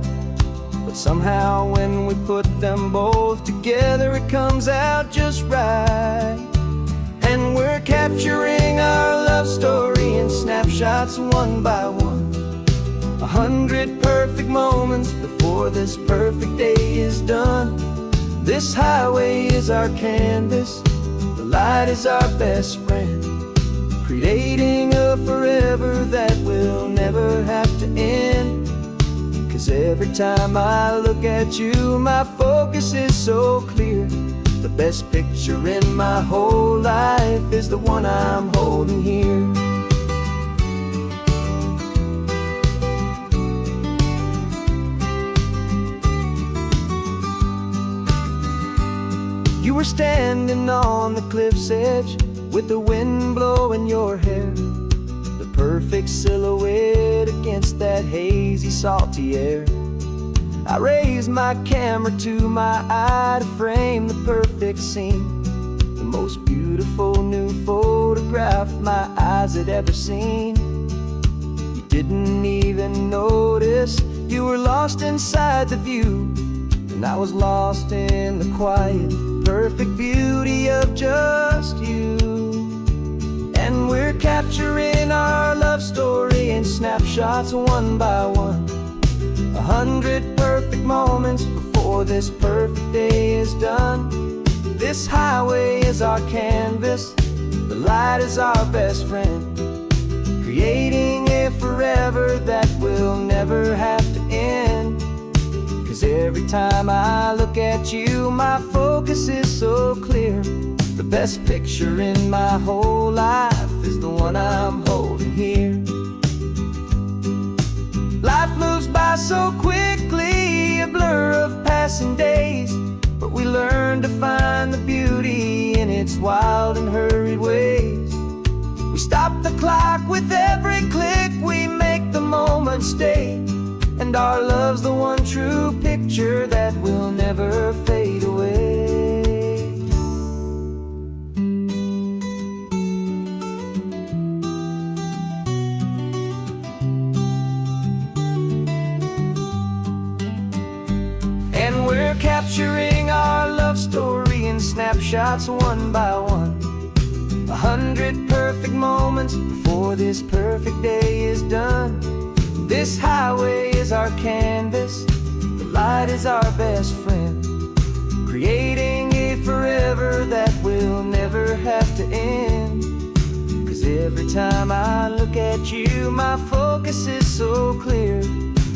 But somehow when we put them both together, it comes out just right. And we're capturing our love story in snapshots one by one. 100 perfect moments before this perfect day is done. This highway is our canvas, the light is our best friend, creating a forever that will never have to end. 'Cause every time I look at you, my focus is so clear. The best picture in my whole life is the one I'm holding here. You were standing on the cliff's edge with the wind blowing your hair, the perfect silhouette against that hazy, salty air. I raised my camera to my eye to frame the perfect scene, the most beautiful new photograph my eyes had ever seen. You didn't even notice you were lost inside the view, and I was lost in the quiet, perfect beauty of just you. And we're capturing our love story in snapshots one by one. 100 perfect moments before this perfect day is done. This highway is our canvas, the light is our best friend, creating a forever that will never have to end. 'Cause every time I look at you, my focus is so clear. The best picture in my whole life is the one I'm holding here. Life moves by so quickly, a blur of passing days, but we learn to find the beauty in its wild and hurried ways. We stop the clock with every click, we make the moment stay, and our love's the one true picture that will never fade away. And we're capturing our love story in snapshots one by one. 100 perfect moments before this perfect day is done. This highway is our canvas, the light is our best friend, creating a forever that will never have to end. 'Cause every time I look at you, my focus is so clear.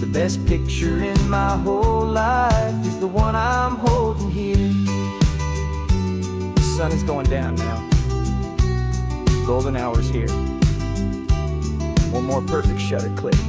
The best picture in my whole life is the one I'm holding here. The sun is going down now. Golden hour's here. One more perfect shutter click.